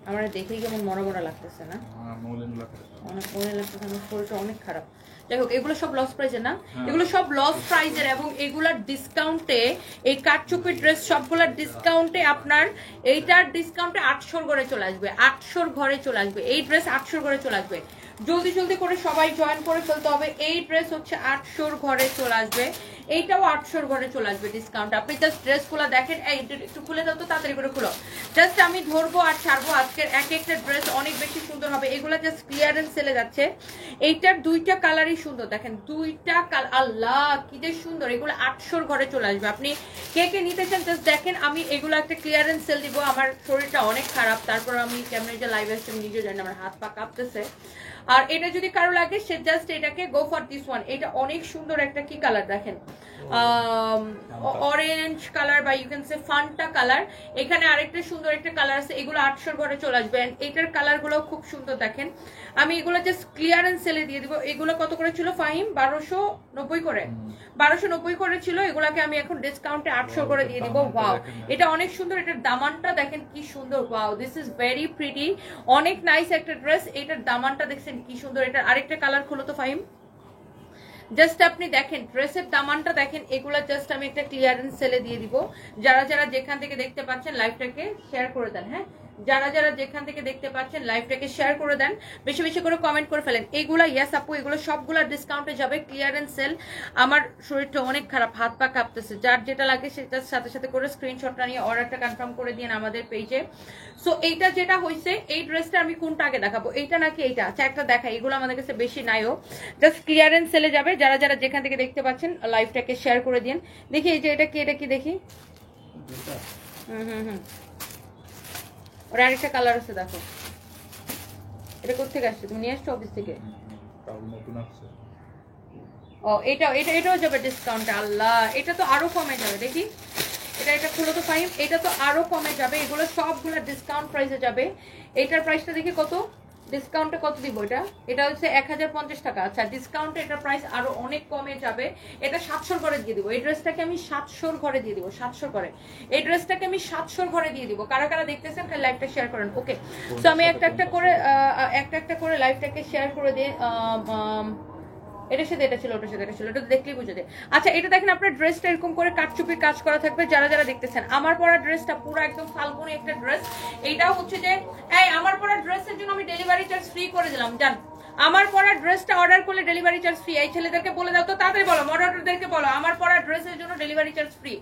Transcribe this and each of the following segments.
আমার দেখেই কেমন মরা মরা লাগতেছে না? অনেক মনে লাগতেছে, আমার শরীরটা অনেক খারাপ। যাই হোক, এগুলো সব লস প্রাইজের না? এগুলো সব লস প্রাইজের, এবং এগুলার ডিসকাউন্টে, এই কাটচুপির ড্রেস সবগুলার ডিসকাউন্টে আপনার এইটার ডিসকাউন্টে 800 ঘরে চলে আসবে, 800 ঘরে চলে আসবে। এই ড্রেস 800 ঘরে চলে আসবে। জলদি জলদি করে সবাই জয়েন করে ফেলতে হবে। এই ড্রেস হচ্ছে 800 ঘরে চলে আসবে, এইটাও 800 ঘরে চলে আসবে ডিসকাউন্ট। আপনি জাস্ট ড্রেসগুলো দেখেন, এই একটু খুলে দাও তো, তাড়াতাড়ি করে খুলো। জাস্ট আমি ধরবো আর ছাড়বো। আজকের এক একটা ড্রেস অনেক বেশি সুন্দর হবে। এগুলো জাস্ট ক্লিয়ারেন্স সেলে যাচ্ছে। এইটার দুইটা কালারই সুন্দর, দেখেন দুইটা কালার, আল্লাহ কি যে সুন্দর। এগুলো 800 ঘরে চলে আসবে। আপনি কে কে নিতে চান জাস্ট দেখেন। আমি এগুলো একটা ক্লিয়ারেন্স সেল দিব। আমার শরীরটা অনেক খারাপ, তারপর আমি কেমন যে লাইভ আসছে আমি নিজেও জানি, আমার হাত পা কাঁপতেছে। আর এটা যদি কারো লাগে সে জাস্ট এটাকে গো ফর দিস ওয়ান। এটা অনেক সুন্দর একটা কি কালার দেখেন, অরেঞ্জ কালার বা you can say Fanta colour. এখানে আরেকটা সুন্দর একটা কালার আছে। এগুলো 800 ঘরে চলে আসবে। এটার কালার গুলো খুব সুন্দর দেখেন। আমি এগুলো জাস্ট ক্লিয়ারেন্স সেলে দিয়ে দিব। এগুলো কত করে ছিল ফাহিম? 1290 করে, 1290 করে ছিল। এগুলাকে আমি এখন ডিসকাউন্টে 800 করে দিয়ে দিব। ওয়াও, এটা অনেক সুন্দর। এটার দামানটা দেখেন কি সুন্দর। Wow, this is very pretty, অনেক নাইস একটা ড্রেস। এটার দামানটা দেখছেন কি সুন্দর। এটার আরেকটা কালার খুলো তো ফাহিম। জাস্ট আপনি দেখেন ড্রেসের দামানটা দেখেন। এগুলা জাস্ট আমি একটা ক্লিয়ারেন্স সেলে দিয়ে দিব। যারা যারা যেখান থেকে দেখতে পাচ্ছেন লাইভটাকে শেয়ার করে দেন। হ্যাঁ, যারা যারা যেখান থেকে দেখতে পাচ্ছেন লাইভটাকে শেয়ার করে দেন, বেশি বেশি করে কমেন্ট করে ফেলেন। এগুলা ইয়াস আপু, এগুলো সবগুলা ডিসকাউন্টে যাবে, ক্লিয়ারেন্স সেল। আমার শরীরটা অনেক খারাপ, হাত পা কাঁপতেছে। যার যেটা লাগে সেটার সাথে সাথে করে স্ক্রিনশটটা নিয়ে অর্ডারটা কনফার্ম করে দিন আমাদের পেজে। সো এইটা যেটা হয়েছে, এই ড্রেসটা আমি কোনটা আগে দেখাবো, এইটা নাকি এইটা? আচ্ছা, একটা দেখাই। এগুলো আমাদের কাছে বেশি নাইও, জাস্ট ক্লিয়ারেন্স সেলে যাবে। যারা যারা যেখান থেকে দেখতে পাচ্ছেন লাইভটাকে শেয়ার করে দিন। দেখি এই যে এটা কি, এটা কি দেখি। ওর আরেকটা কালার আছে দেখো। এটা কোথেকে আসছে? তুমি নিয়ে আসছো অফিস থেকে? ও, এটাও যাবে ডিসকাউন্টে। আল্লাহ, এটা তো আরো কমে যাবে। দেখি এটা খুলো তো ফাইন। এটা তো আরো কমে যাবে। এগুলো সবগুলো ডিসকাউন্ট প্রাইসে যাবে। এটার প্রাইসটা দেখি কত, ডিসকাউন্টে কত দিব। এটা হচ্ছে 1050 টাকা। আচ্ছা, ডিসকাউন্টে এটার প্রাইস আরো অনেক কমে যাবে। এটা 700 ঘরে দিয়ে দিব। এই ড্রেসটাকে আমি 700 ঘরে দিয়ে দিব, 700 ঘরে। এই ড্রেসটাকে আমি 700 ঘরে দিয়ে দিব। কারা কারা দেখতেছেন খালি লাইভটা শেয়ার করেন। ওকে, সো আমি একটা একটা করে লাইভটাকে শেয়ার করে দিই। এটার সাথে এটা ছিল, ওটার সাথে এটা ছিল, এটা দেখলেই বুঝে যায়। আচ্ছা, এটা দেখেন আপনার ড্রেসটা এরকম করে কাটচুপির কাজ করা থাকবে। যারা যারা দেখতেছেন, আমার পরা ড্রেসটা পুরো একদম ফাল্গুনি একটা ড্রেস। এইটাও হচ্ছে যে এই আমার পরা ড্রেসের জন্য আমি ডেলিভারি চার্জ ফ্রি করে দিলাম। জান, আমার পরা ড্রেসটা অর্ডার করলে ডেলিভারি চার্জ ফ্রি। এই ছেলেদেরকে বলে দাও তো, তাড়াতাড়ি বলো, মডারেটরদেরকে বলো, আমার পরা ড্রেসের জন্য ডেলিভারি চার্জ ফ্রি।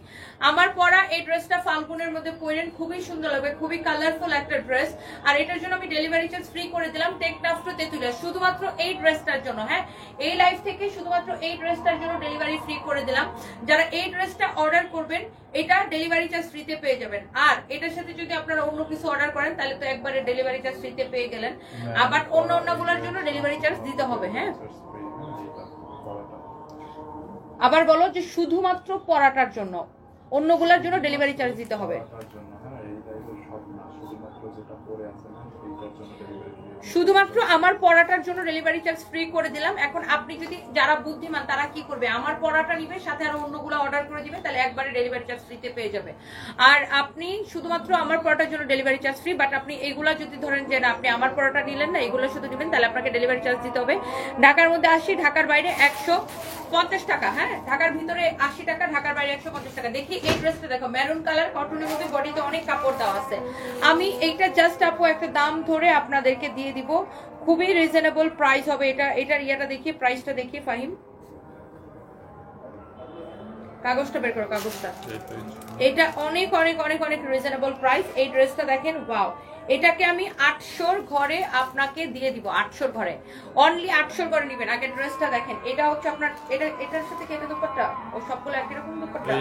আমার পরা এই ড্রেসটা ফাল্গুনের মধ্যে পরেন, খুবই সুন্দর লাগবে, খুবই কালারফুল একটা ড্রেস। আর এটার জন্য আমি ডেলিভারি চার্জ ফ্রি করে দিলাম। টেকনাফ টু তেতুলিয়া, শুধুমাত্র এই ড্রেসটার জন্য। হ্যাঁ, এই লাইভ থেকে শুধুমাত্র এই ড্রেসটার জন্য ডেলিভারি ফ্রি করে দিলাম। যারা এই ড্রেসটা অর্ডার করবেন, এটা ডেলিভারি চার্জ ফ্রিতে পেয়ে যাবেন। আর এটার সাথে যদি আপনারা অন্য কিছু অর্ডার করেন তাহলে তো একবারে ডেলিভারি চার্জ ফ্রিতে পেয়ে গেলেন। আবার অন্য অন্যগুলোর জন্য ডেলিভারি চার্জ দিতে হবে। হ্যাঁ, আবার বলো যে শুধুমাত্র পরাটার জন্য, অন্যগুলোর জন্য ডেলিভারি চার্জ দিতে হবে। শুধুমাত্র আমার পড়াটার জন্য ডেলিভারি চার্জ ফ্রি করে দিলাম। এখন আপনি যদি, যারা বুদ্ধিমান তারা কি করবে, আমার পড়াটা নিবে, সাথে আরো অন্যগুলো অর্ডার করে দিবে, তাহলে একবারে ডেলিভারি চার্জ ফ্রিতে পেয়ে যাবে। আর আপনি শুধুমাত্র আমার পড়াটার জন্য ডেলিভারি চার্জ ফ্রি, বাট আপনি এইগুলা যদি ধরেন যে না আপনি আমার পড়াটা নিলেন না, এগুলো শুধু নেবেন, তাহলে আপনাকে ডেলিভারি চার্জ দিতে হবে। ঢাকার মধ্যে 80, ঢাকার বাইরে 150 টাকা। হ্যাঁ, ঢাকার ভিতরে 80 টাকা, ঢাকার বাইরে 150 টাকা। দেখি এই ড্রেসটা দেখো, মেরুন কালার, কটনের মধ্যে, বডিতে অনেক কাপড় দেওয়া আছে। আমি এইটা জাস্ট আপু একটা দাম ধরে আপনাদেরকে দিয়ে দিব, খুবই রিজনেবল প্রাইস হবে। এটার ইয়াটা দেখি, প্রাইসটা দেখি ফাহিম, কাগজটা বের করো, কাগজটা। এটা অনেক অনেক অনেক অনেক রিজনেবল প্রাইস। এই ড্রেসটা দেখেন, ওয়াও, এটাকে আমি 800 ঘরে আপনাকে দিয়ে দিব, 800 ঘরে, অনলি 800 ঘরে নেবেন। আগে ড্রেসটা দেখেন, এটা হচ্ছে আপনার, এটার সাথে কি এটা দুপাট্টা? ও সবগুলো একই রকম দুপাট্টা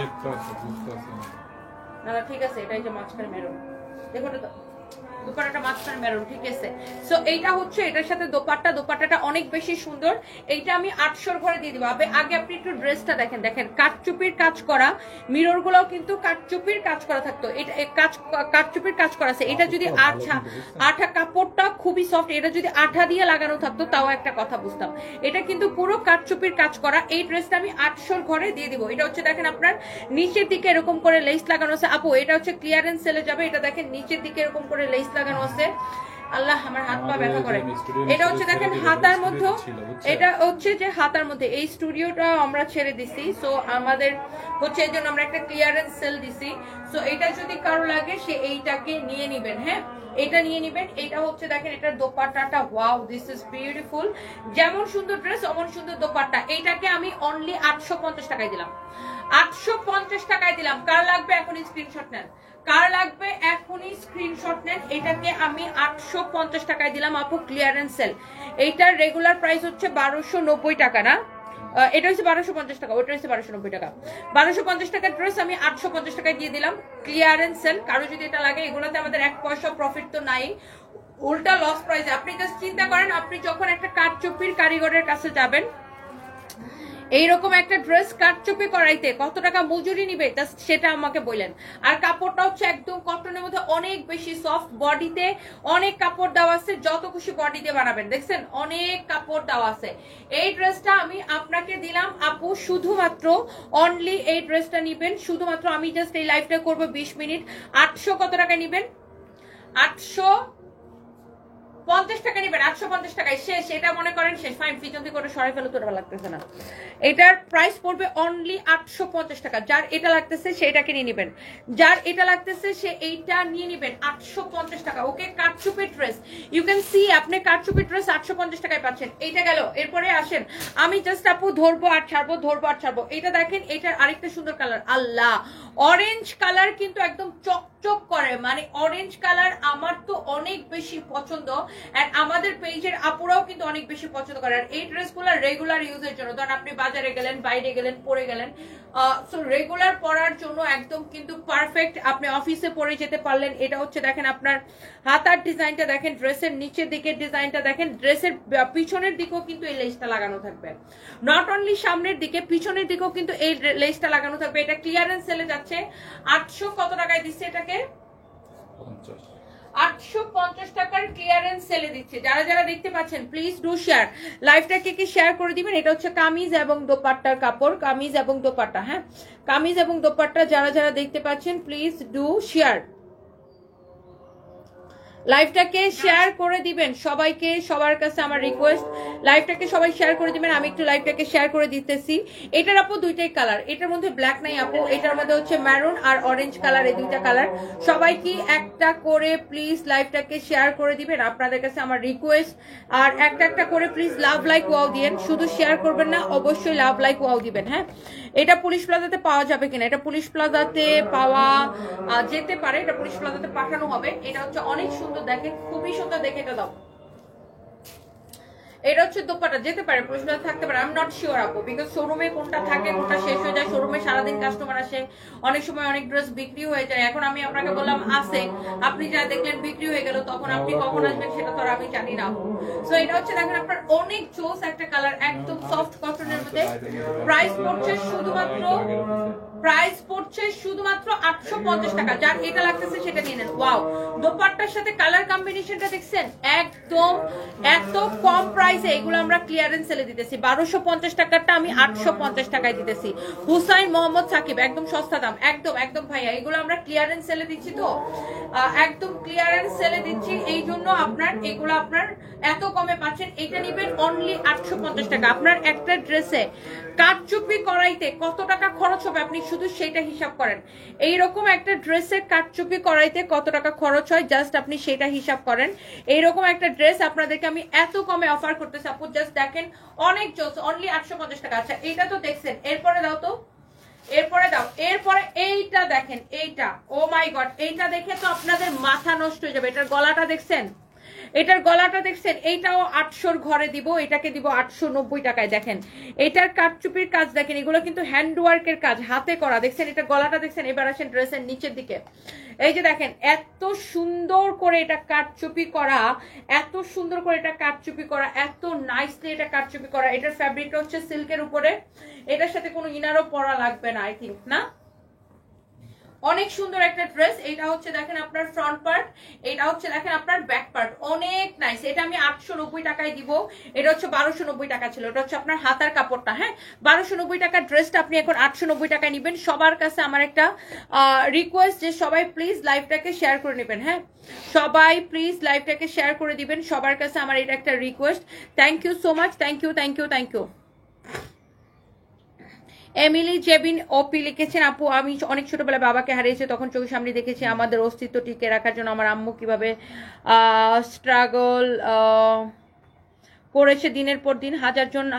না? ঠিক আছে, এটাই যে মাঝখানে মেরুন, দেখো তো দোপাট্টাটা মাঝখানে মেরুন, ঠিক আছে। সো এইটা হচ্ছে এটার সাথে দোপাট্টাটা অনেক বেশি সুন্দর। এইটা আমি 800 ঘরে দিয়ে দিব। আগে আপনি একটু ড্রেসটা দেখেন, দেখেন কাঠচুপির কাজ করা, মিরর গুলোও কিন্তু কাঠচুপির কাজ করা থাকতো। এটা কাঠচুপির কাজ করা আছে। এটা যদি আঠা কাপড়টা খুবই সফট, এটা যদি আঠা দিয়ে লাগানো থাকতো তাও একটা কথা বুঝতাম। এটা কিন্তু পুরো কাঠচুপির কাজ করা। এই ড্রেসটা আমি 800 ঘরে দিয়ে দিব। এটা হচ্ছে দেখেন আপনার নিচের দিকে এরকম করে লেস লাগানো আছে। আপু এটা হচ্ছে ক্লিয়ারেন্স সেলে যাবে। এটা দেখেন নিচের দিকে এরকম করে করে লেস লাগানো আছে। আল্লাহ আমার হাত পা ব্যথা করে। এটা হচ্ছে দেখেন হাতার মধ্যে, এটা হচ্ছে যে হাতার মধ্যে এই স্টুডিওটা আমরা ছেড়ে দিছি, সো আমাদের হচ্ছে এই জন্য আমরা একটা ক্লিয়ারেন্স সেল দিছি। সো এটা যদি কারো লাগে সে এইটাকে নিয়ে নিবেন, হ্যাঁ এটা নিয়ে নিবেন। এটা হচ্ছে দেখেন এটার দোপাট্টাটা, ওয়াও দিস ইজ বিউটিফুল। যেমন সুন্দর ড্রেস অমন সুন্দর দোপাট্টা। এইটাকে আমি অনলি 850 টাকায় দিলাম, 850 টাকায় দিলাম। কার লাগবে এখনই স্ক্রিনশট নেন, কার লাগবে এখনই স্ক্রিনশট নেন। এটাকে আমি 850 টাকায় দিলাম আপু, ক্লিয়ারেন্স সেল। এইটার রেগুলার প্রাইস হচ্ছে 1290 টাকা না, এটা হচ্ছে 1250 টাকা, ওটা হচ্ছে 1290 টাকা। 1250 টাকার ড্রেস আমি 850 টাকায় দিয়ে দিলাম, ক্লিয়ারেন্স সেল। কারো যদি এটা লাগে, এগুলোতে আমাদের 1 পয়সা প্রফিট তো নাই, উল্টা লস প্রাইসে। আপনি জাস্ট চিন্তা করেন, আপনি যখন একটা কাঠচুপির কারিগরের কাছে যাবেন, এইরকম একটা ড্রেস কাটচুপি করাইতে কত টাকা মজুরি নিবে সেটা আমাকে বললেন। আর কাপড়টা হচ্ছে একদম কটনের মধ্যে অনেক বেশি সফট, বডিতে অনেক কাপড় দেওয়া আছে, যত খুশি বডি দিয়ে বানাবেন। দেখছেন অনেক কাপড় দেওয়া আছে। এই ড্রেসটা আমি আপনাকে দিলাম আপু, শুধুমাত্র অনলি এই ড্রেসটা নিবেন, শুধুমাত্র আমি জাস্ট এই লাইভটা করবো 20 মিনিট। 800 কত টাকা নিবেন? 850 টাকা নিবেন, 850 টাকায় শেষ। এটা মনে করেন শেষ, ফাইন ফিচন্তি করে সরাই ফেলে তো লাগতেছে না। এটার প্রাইস পড়বে অনলি 850 টাকা। যার এটা লাগতেছে সেটাকে নিয়ে নিবেন, যার এটা লাগতেছে সে এইটা নিয়ে নিবেন। 850 টাকা, ওকে কাটচুপি ড্রেস, ইউ ক্যান সি আপনি কাটচুপি ড্রেস 850 টাকায় পাচ্ছেন। এইটা গেল, এরপরে আসেন আমি জাস্ট আপু ধরবো আর ছাড়বো, ধরবো আর ছাড়বো। এটা দেখেন, এটার আরেকটা সুন্দর কালার, আল্লাহ অরেঞ্জ কালার, কিন্তু একদম চকচক করে, মানে অরেঞ্জ কালার আমার তো অনেক বেশি পছন্দ, এন্ড আমাদের পেজের আপুরাও কিন্তু অনেক বেশি পছন্দ করে। আর এই ড্রেসগুলো রেগুলার ইউজের জন্য, ধরেন আপনি বাজারে গেলেন, বাইরে গেলেন, পরে গেলেন, সো রেগুলার পরার জন্য একদম কিন্তু পারফেক্ট। আপনি অফিসে পরে যেতে পারলেন। এটা হচ্ছে দেখেন আপনার হাতার ডিজাইনটা দেখেন, ড্রেসের নিচের দিকের ডিজাইনটা দেখেন, ড্রেসের পিছনের দিকেও কিন্তু এই লেসটা লাগানো থাকবে। নট অনলি সামনের দিকে, পিছনের দিকেও কিন্তু এই লেসটা লাগানো থাকবে। এটা ক্লিয়ারেন্স সেলে যাচ্ছে 800 কত টাকায় দিচ্ছে এটাকে? 850 টাকার ক্লিয়ারেন্স সেলে দিচ্ছে। যারা যারা দেখতে পাচ্ছেন প্লিজ ডু শেয়ার, লাইভটাকে কি শেয়ার করে দিবেন। এটা হচ্ছে কামিজ এবং দোপাট্টার কাপড়, কামিজ এবং দোপাট্টা, হ্যাঁ কামিজ এবং দোপাট্টা। যারা যারা দেখতে পাচ্ছেন প্লিজ ডু শেয়ার, লাইভটাকে শেয়ার করে দিবেন সবাইকে। সবার কাছে আমার রিকোয়েস্ট, লাইভটাকে সবাই শেয়ার করে দিবেন। আমি একটু লাইভটাকে শেয়ার করে দিতেছি। এটার আপু দুইটাই কালার, এটার মধ্যে ব্ল্যাক নাই আপু, এটার মধ্যে হচ্ছে ম্যারুন আর অরেঞ্জ কালার, এই দুইটা কালার। সবাই কি একটা করে প্লিজ লাইভটাকে শেয়ার করে দিবেন, আপনাদের কাছে আমার রিকোয়েস্ট। আর একটা একটা করে প্লিজ লাভ লাইক ওয়াও দিবেন, শুধু শেয়ার করবেন না, অবশ্যই লাভ লাইক ওয়াও দিবেন। হ্যাঁ এটা পুলিশ প্লাজাতে পাওয়া যাবে কিনা? এটা পুলিশ প্লাজাতে পাওয়া যেতে পারে, এটা পুলিশ প্লাজাতে পাঠানো হবে। এটা হচ্ছে অনেক সুন্দর, দেখেন খুবই সুন্দর, দেখে এটা দাও। এটা হচ্ছে দোপাট্টা, যেতে পারে পুলিশ প্লাজা, থাকতে পারে, আই এম নট শিওর আপু, বিকজ শোরুমে কোনটা থাকে কোনটা শেষ হয়ে যায়। শোরুমে সারাদিন কাস্টমার আসে, অনেক সময় অনেক ড্রেস বিক্রি হয়ে যায়। এখন আমি আপনাকে বললাম আছে, আপনি যা দেখলেন বিক্রি হয়ে গেল, তখন আপনি কখন আসবেন সেটা তো আর আমি জানি না। সো এটা হচ্ছে দেখেন আপনার অনেক জোস একটা কালার, একদম সফট কটনের মধ্যে। প্রাইস পড়ছে শুধুমাত্র, প্রাইস পড়ছে শুধুমাত্র 850 টাকা। যার এটা লাগতেছে সেটা নিয়ে নেন। ওয়াও, দোপাট্টার সাথে কালার কম্বিনেশনটা দেখছেন, একদম এত কম প্রাইসে এগুলো আমরা ক্লিয়ারেন্স সেলে দিতেছি। 1250 টাকারটা আমি 850 টাকায় দিতেছি। হুসাইন মোহাম্মদ সাকিব, একদম সস্তা দাম, একদম একদম ভাইয়া, এগুলো আমরা ক্লিয়ারেন্স সেলে দিচ্ছি, তো একদম ক্লিয়ারেন্স সেলে দিচ্ছি, এই জন্য আপনার এগুলো আপনার এত কমে পাচ্ছেন। এটা নিবেন অনলি 850 টাকা। আপনার একটা ড্রেসে কাটচুপি করাইতে কত টাকা খরচ হবে আপনি শুধু সেটা হিসাব করেন। এইরকম একটা ড্রেসে কাটচুপি করাইতে কত টাকা খরচ হয় জাস্ট আপনি সেটা হিসাব করেন। এইরকম একটা ড্রেস আপনাদেরকে আমি এত কমে অফার করতেছি আপু, জাস্ট দেখেন অনেক জোস, অনলি 850 টাকা। আচ্ছা এইটা তো দেখছেন, এরপরে দাও তো, এরপরে দাও, এরপরে এইটা দেখেন, এইটা ও মাই গড, এইটা দেখে তো আপনাদের মাথা নষ্ট হয়ে যাবে। এটার গলাটা দেখছেন, এটার গলাটা দেখছেন, এইটাও 800 ঘরে দিব, এটাকে দিব 890 টাকায়। দেখেন এটার কাটচুপির কাজ দেখেন, এগুলো কিন্তু হ্যান্ড ওয়ার্কের কাজ, হাতে করা। দেখছেন এটা গলাটা দেখছেন। এবার আসেন ড্রেসের নিচের দিকে, এই যে দেখেন এত সুন্দর করে এটা কাটচুপি করা, এত সুন্দর করে এটা কাটচুপি করা, এত নাইসলি এটা কাটচুপি করা। এটার ফ্যাব্রিকটা হচ্ছে সিল্কের উপরে, এটার সাথে কোনো ইনারও পরা লাগবে না, আই থিঙ্ক, না অনেক সুন্দর একটা ড্রেস। এটা হচ্ছে দেখেন আপনার ফ্রন্ট পার্ট, এটা হচ্ছে দেখেন আপনার ব্যাক পার্ট, অনেক নাইস। এটা আমি 890 টাকায় দিব। এটা হচ্ছে 1290 টাকা ছিল, এটা হচ্ছে আপনার হাতার কাপড়টা। হ্যাঁ, 1290 টাকার ড্রেসটা আপনি এখন 890 টাকায় নেবেন। সবার কাছে আমার একটা রিকোয়েস্ট যে সবাই প্লিজ লাইভটাকে শেয়ার করে নেবেন। হ্যাঁ, সবাই প্লিজ লাইভটাকে শেয়ার করে দিবেন, সবার কাছে আমার এটা একটা request. Thank you so much, thank you thank you thank you. Emily Jebin ওপি লিখেছেন, আপু আমি অনেক ছোটবেলায় বাবাকে হারিয়েছি, তখন চোখের সামনে দেখেছি আমাদের অস্তিত্ব টিকে রাখার জন্য আমার আম্মু কিভাবে স্ট্রাগল করেছে, দিনের পর দিন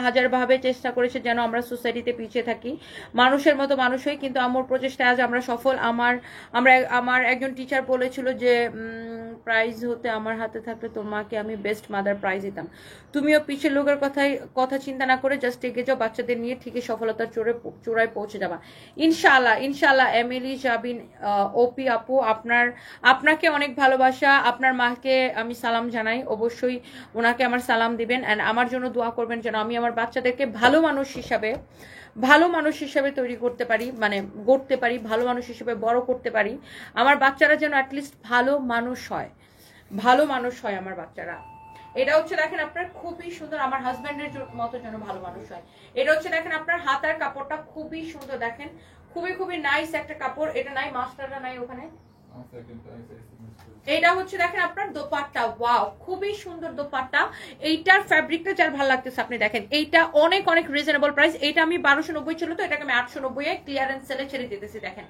হাজারভাবে চেষ্টা করেছে যেন আমরা সোসাইটিতে পিছিয়ে থাকি, মানুষের মতো মানুষ হই, কিন্তু আম্মুর প্রচেষ্টায় আজ আমরা সফল। আমার একজন টিচার বলেছিল যে প্রাইজ হতে আমার হাতে থাকলে তোমাকে আমি বেস্ট মাদার প্রাইজ দিতাম। তুমিও পিছের লোকের কথা চিন্তা না করে জাস্ট এগিয়ে যাও, বাচ্চাদের নিয়ে ঠিকই সফলতার চূড়ায় পৌঁছে যাবা ইনশাআল্লাহ ইনশাআল্লাহ। এমিলি জাবিন ওপি আপু, আপনাকে অনেক ভালোবাসা, আপনার মাকে আমি সালাম জানাই, অবশ্যই ওনাকে আমার সালাম দিবেন। এন্ড আমার জন্য দোয়া করবেন যেন আমি আমার বাচ্চাদেরকে ভালো মানুষ হিসাবে তৈরি করতে পারি, মানে গড়তে পারি, ভালো মানুষ হিসেবে বড় করতে পারি। আমার বাচ্চারা যেন অ্যাটলিস্ট ভালো মানুষ হয় আমার বাচ্চারা। এটা হচ্ছে দেখেন আপনার খুবই সুন্দর, আমার হাজব্যান্ডের মতো যেন ভালো মানুষ হয়। এটা হচ্ছে দেখেন আপনার হাতার কাপড়টা খুবই সুন্দর, দেখেন খুবই নাইস একটা কাপড়। এটা নাই, মাস্টারটা নাই ওখানে। এটা হচ্ছে দেখেন আপনার দোপাট্টা, ওয়াও খুবই সুন্দর দোপাট্টা। এইটার ফ্যাব্রিকটা যার ভালো লাগতেছে আপনি দেখেন, এইটা অনেক রিজনেবল প্রাইস। এটা আমি 1290 ছিল, তো এটাকে আমি 890 এ ক্লিয়ারেন্স সেলে ছেড়ে দিতেছি। দেখেন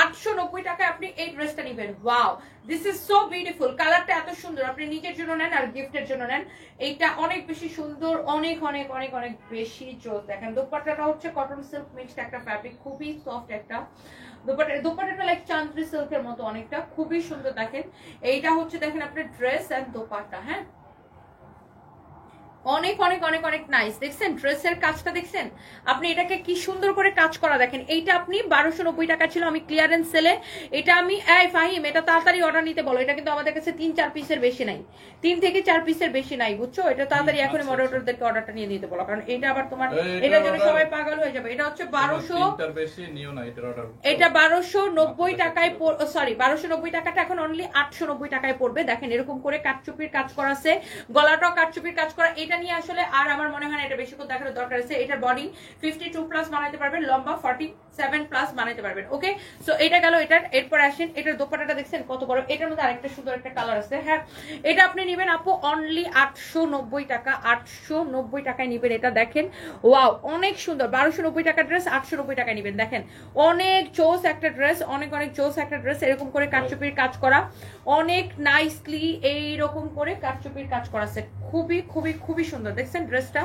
890 টাকায় আপনি এই ড্রেসটা নেবেন। Wow, this is so beautiful, কালারটা এত সুন্দর, আপনি নিজের জন্য নেন আর গিফটের জন্য নেন। এইটা অনেক বেশি সুন্দর, অনেক বেশি জোস। দেখেন দোপাট্টাটা হচ্ছে কটন সিল্ক মিক্সড একটা ফ্যাব্রিক, খুবই সফট একটা দোপাট্টাটা লাইক চান্দ্রি সিল্কের মতো অনেকটা, খুবই সুন্দর। দেখেন এইটা হচ্ছে দেখেন আপনার ড্রেস এন্ড দোপাট্টা। হ্যাঁ, অনেক নাইস। দেখছেন ড্রেসের কাজটা, দেখছেন আপনি এটাকে কি সুন্দর করে কাজ করা। দেখেন এইটা আপনি 1290 টাকা ছিল, আমি ক্লিয়ারেন্স সেলে এটা আমি ফাহিম এটা তাড়াতাড়ি অর্ডার নিতে বলো। এটা কিন্তু আমাদের কাছে 3-4 পিসের বেশি নাই, 3 থেকে 4 পিসের বেশি নাই, বুঝছো? এটা তাড়াতাড়ি এখনই মডারেটরদেরকে অর্ডারটা নিয়ে দিতে বলো, কারণ এটা আবার তোমার এটার জন্য সবাই পাগল হয়ে যাবে। এটা হচ্ছে 1290 টাকায়, সরি 1290 টাকাটা এখন অনলি 890 টাকায় পড়বে। দেখেন এরকম করে কাটচুপির কাজ করা আছে, গলাটাও কাটচুপির কাজ করা। এটা নিয়ে আসলে আর আমার মনে হয় না এটা বেশি করে দেখার দরকার আছে। এটার বডি 52 প্লাস বানাতে পারবেন, লম্বা 47 প্লাস বানাতে পারবেন। ওকে, সো এটা গেল এটার। এরপর আসেন এটার দোপাট্টাটা, দেখছেন কত বড়। এটার মধ্যে আরেকটা সুন্দর একটা কালার আছে। হ্যাঁ, এটা আপনি নেবেন আপু অনলি 890 টাকা, 890 টাকায় নেবেন এটা। দেখেন ওয়াও, অনেক সুন্দর। 1290 টাকার ড্রেস 890 টাকায় নেবেন। দেখেন অনেক জোস একটা ড্রেস, অনেক জোস একটা ড্রেস। এরকম করে কাটচুপির কাজ করা, অনেক নাইসলি এইরকম করে কাটচুপির কাজ করা আছে, খুবই সুন্দর। দেখছেন ড্রেসটা,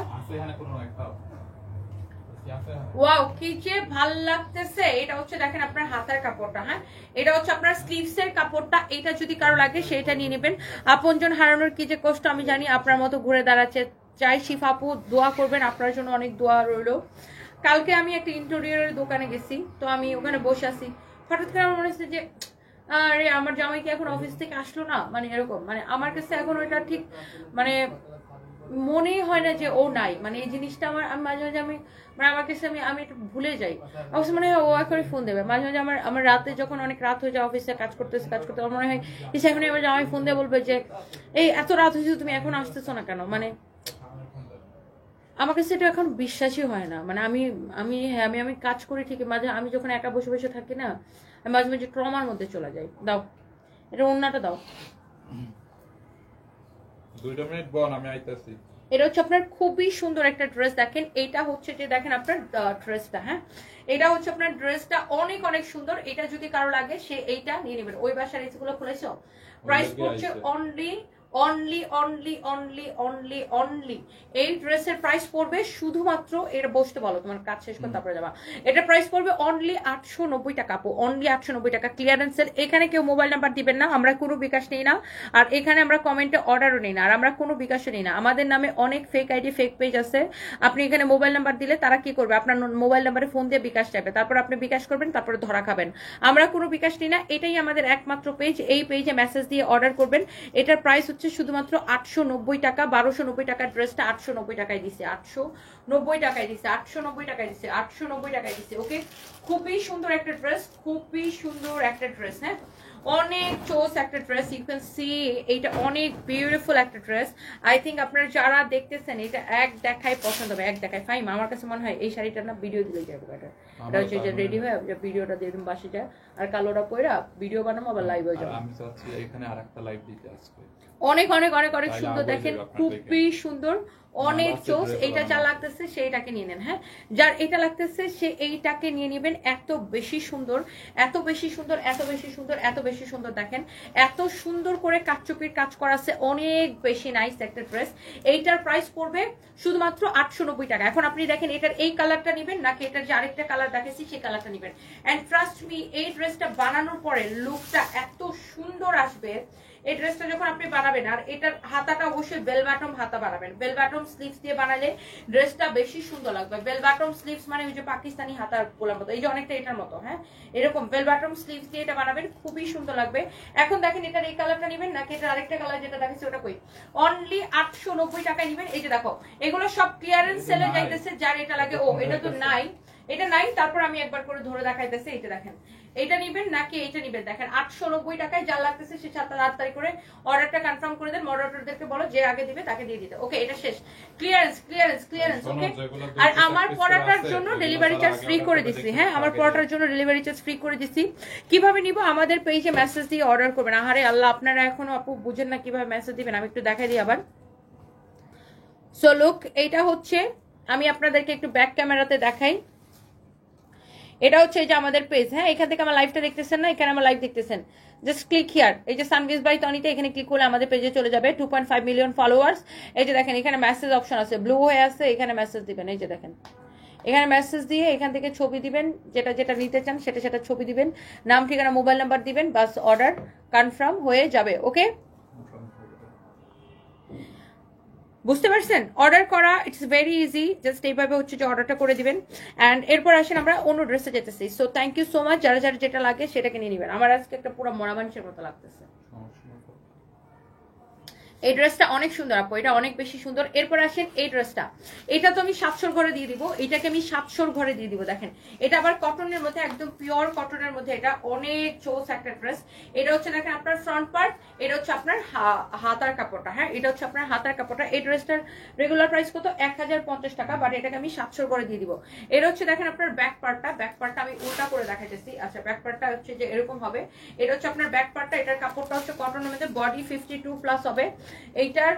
ওয়াও কি যে ভাল লাগতেছে। এটা হচ্ছে দেখেন আপনার হাতার কাপড়টা। হ্যাঁ, এটা হচ্ছে আপনার স্লিভস এর কাপড়টা। এটা যদি কারো লাগে সেটা নিয়ে নেবেন। আপনজন হারানোর কি যে কষ্ট আমি জানি, আপনার মতো ঘুরে দাঁড়াচ্ছে চাই। শিফা আপু দোয়া করবেন, আপনার জন্য অনেক দোয়া রইলো। কালকে আমি একটা ইন্টেরিয়রের দোকানে গেছি, তো আমি ওখানে বসে আছি, হঠাৎ করে আমার মনে হচ্ছে যে আরে আমার জামাই কি এখন অফিস থেকে আসলো না, মানে এরকম, মানে আমার কাছে এখন ওইটা ঠিক মানে মনেই হয় না যে ও নাই, মানে এই জিনিসটা আমার মাঝে আমি মানে আমার কাছে আমি একটু ভুলে যাই। অবশ্য মনে হয় ও এখনই ফোন দেবে মাঝে আমার রাতে, যখন অনেক রাত হয়ে যায় অফিসে কাজ করতে আমার মনে হয় এসে এখনই আমার জামাই ফোন দিয়ে বলবে যে এই এত রাত হয়েছে তুমি এখন আসতেছো না কেন। মানে আমার কাছে এটা এখন বিশ্বাসই হয় না। মানে আমি কাজ করি ঠিকই, মাঝে আমি যখন একা বসে থাকি না, আমি মাঝে ট্রমার মধ্যে চলে যাই। দাও এটা, ওন্নাটা দাও। 2 মিনিট বল, আমি আইতাছি। এটা হচ্ছে আপনার খুবই সুন্দর একটা ড্রেস। দেখেন এইটা হচ্ছে যে দেখেন আপনার ড্রেসটা। হ্যাঁ, এটা হচ্ছে আপনার ড্রেসটা অনেক সুন্দর। এটা যদি কারো লাগে সে এইটা নিয়ে নেবেন। ওই বাসার এসিগুলো খুলেছো, প্রাইস পড়ছে অনলি এই ড্রেসের প্রাইস পড়বে শুধুমাত্র, এটা বসতে বলো তোমার কাজ শেষ করে তারপরে যাবা। এটা প্রাইস পড়বে অনলি 890 টাকা আপু, অনলি 890 টাকা ক্লিয়ারেন্সের। এখানে কেউ মোবাইল নাম্বার দিবেন না, আমরা কোনো বিকাশ নেই না, আর এখানে আমরা কমেন্টে অর্ডারও নেই না, আর আমরা কোনো বিকাশও নেই না। আমাদের নামে অনেক ফেক আইডি ফেক পেজ আছে। আপনি এখানে মোবাইল নাম্বার দিলে তারা কি করবে, আপনার মোবাইল নাম্বারে ফোন দিয়ে বিকাশ চাইবে, তারপর আপনি বিকাশ করবেন, তারপরে ধরা খাবেন। আমরা কোনো বিকাশ নিই না, এটাই আমাদের একমাত্র পেজ। এই পেজে মেসেজ দিয়ে অর্ডার করবেন। এটার প্রাইস হচ্ছে হচ্ছে শুধুমাত্র 890 টাকা। 1290 টাকার ড্রেসটা 890 টাকায় দিছে, 890 টাকায় দিছে, 890 টাকায় দিছে, 890 টাকায় দিছে। ওকে, খুবই সুন্দর একটা ড্রেস, খুবই সুন্দর একটা ড্রেস। হ্যাঁ, অনেক চোস একটা ড্রেস, ইউ ক্যান সি এইটা অনেক বিউটিফুল একটা ড্রেস। আই থিঙ্ক আপনারা যারা দেখতেছেন এটা এক দেখায় পছন্দ হবে, এক দেখায় ফাইম। আমার কাছে মনে হয় এই শাড়িটা না ভিডিও দিলে যাবে বেটার। এটা হচ্ছে যে রেডি হয়ে ভিডিওটা দিয়ে দিন বাসে যায়, আর কালোটা পয়রা ভিডিও বানাবো আবার লাইভে যাবো। আমি চাচ্ছি এখানে আরেকটা লাইভ দিতে আজকে। অনেক অনেক অনেক অনেক সুন্দর, দেখেন খুবই সুন্দর, অনেক চোস। এইটা যা লাগতেছে সেইটাকে নিয়ে নেন। হ্যাঁ, যার এটা লাগতেছে সে এইটাকে নিয়ে নেবেন। এত বেশি সুন্দর, এত বেশি সুন্দর, এত বেশি সুন্দর, এত বেশি সুন্দর। দেখেন এত সুন্দর করে কাটচুপির কাজ করা আছে, অনেক বেশি নাইস একটা ড্রেস। এইটার প্রাইস পড়বে শুধুমাত্র 890 টাকা। এখন আপনি দেখেন এটার এই কালারটা নেবেন নাকি এটার যে আরেকটা কালার দেখেছি সেই কালারটা নেবেন। এন্ড ট্রাস্ট মি, এই ড্রেসটা বানানোর পরে লুকটা এত সুন্দর আসবে। এই ড্রেসটা যখন আপনি বানাবেন, আর এটার হাতাটা অবশ্যই বেল বাটম হাতা বানাবেন। বেল বাটম স্লিভস দিয়ে বানালে ড্রেসটা বেশি সুন্দর লাগবে। বেল বাটম স্লিভস মানে ওই যে পাকিস্তানি হাতার গোলার মতো, এই যে অনেকটা এটার মতো। হ্যাঁ, এরকম বেল বাটম স্লিভস দিয়ে এটা বানাবেন, খুবই সুন্দর লাগবে। এখন দেখেন এটার এই কালারটা নেবেন নাকি এটার আরেকটা কালার যেটা দেখেছি ওটা কই, অনলি 890 টাকায় নেবেন। এই যে দেখো এগুলো সব ক্লিয়ারেন্স সেলে যাইতেছে, যার এটা লাগে। ও এটা তো নাই, এটা নাই। তারপর আমি একবার করে ধরে দেখাইতেছি, এটা দেখেন এটা নিবেন নাকি এইটা নিবেন। দেখেন 890 টাকায় যা লাগতেছে সে 7 করে অর্ডারটা কনফার্ম করে দেন। মডারেটরদেরকে বলো যে আগে দিবে তাকে দিয়ে দিতে। ওকে, এটা শেষ। Clearance clearance clearance. ওকে, আর আমার পড়াটার জন্য ডেলিভারি চার্জ ফ্রি করে দিছি। হ্যাঁ, আমার পড়াটার জন্য ডেলিভারি চার্জ ফ্রি করে দিছি। কিভাবে নিব? আমাদের পেজে মেসেজ দিয়ে অর্ডার করবেন। আহারে আল্লাহ, আপনারা এখনো আপু বুঝেন না কিভাবে মেসেজ দিবেন। আমি একটু দেখাই দিই আবার। সো লুক, এইটা হচ্ছে, আমি আপনাদেরকে একটু ব্যাক ক্যামেরাতে দেখাই। এটা হচ্ছে এই যে আমাদের পেজ। হ্যাঁ, এখান থেকে আমার লাইভটা দেখতেছেন না, এখানে আমার লাইভ দেখতেছেন, জাস্ট ক্লিক হিয়ার। এই যে সানভিজ বাই তনিতে এখানে ক্লিক করলে আমাদের পেজে চলে যাবে। 2.5 মিলিয়ন ফলোয়ার্স। এই যে দেখেন এখানে মেসেজ অপশন আছে, ব্লু হয়ে আছে, এখানে মেসেজ দিবেন। এই যে দেখেন এখানে মেসেজ দিয়ে এখান থেকে ছবি দিবেন, যেটা যেটা নিতে চান সেটা সেটা ছবি দিবেন, নাম ঠিকানা মোবাইল নাম্বার দিবেন, বাস অর্ডার কনফার্ম হয়ে যাবে। ওকে, বুঝতে পারছেন? অর্ডার করা ইটস ভেরি ইজি, জাস্ট এইভাবে হচ্ছে যে অর্ডারটা করে দিবেন। অ্যান্ড এরপর আসেন আমরা অন্য ড্রেসে যেতেছি। So thank you so much, যারা যারা যেটা লাগে সেটাকে নিয়ে নেবেন। আমার আজকে একটা পুরো মরা মানুষের মতো লাগতেছে। এই ড্রেসটা অনেক সুন্দর আপু, এটা অনেক বেশি সুন্দর। এরপর আসেন এই ড্রেসটা, এটা তো আমি 700 ঘরে দিয়ে দিব, এটাকে আমি 700 ঘরে দিয়ে দিব। দেখেন এটা আবার কটনের মধ্যে, একদম পিওর কটনের মধ্যে, এটা অনেক চোস একটা ড্রেস। এটা হচ্ছে দেখেন আপনার ফ্রন্ট পার্ট, এটা হচ্ছে আপনার হাতার কাপড়টা। হ্যাঁ, এটা হচ্ছে আপনার হাতার কাপড়টা। এই ড্রেসটার রেগুলার প্রাইস কত? 1050 টাকা, বাট এটাকে আমি 700 করে দিয়ে দিব। এটা হচ্ছে দেখেন আপনার ব্যাক পার্টটা, ব্যাক পার্টটা আমি উল্টা করে দেখাইতেছি। আচ্ছা, ব্যাক পার্টটা হচ্ছে যে এরকম হবে। এটা হচ্ছে আপনার ব্যাক পার্টটা, এটার কাপড়টা হচ্ছে কটনের মধ্যে, বডি 52+ হবে। এইটার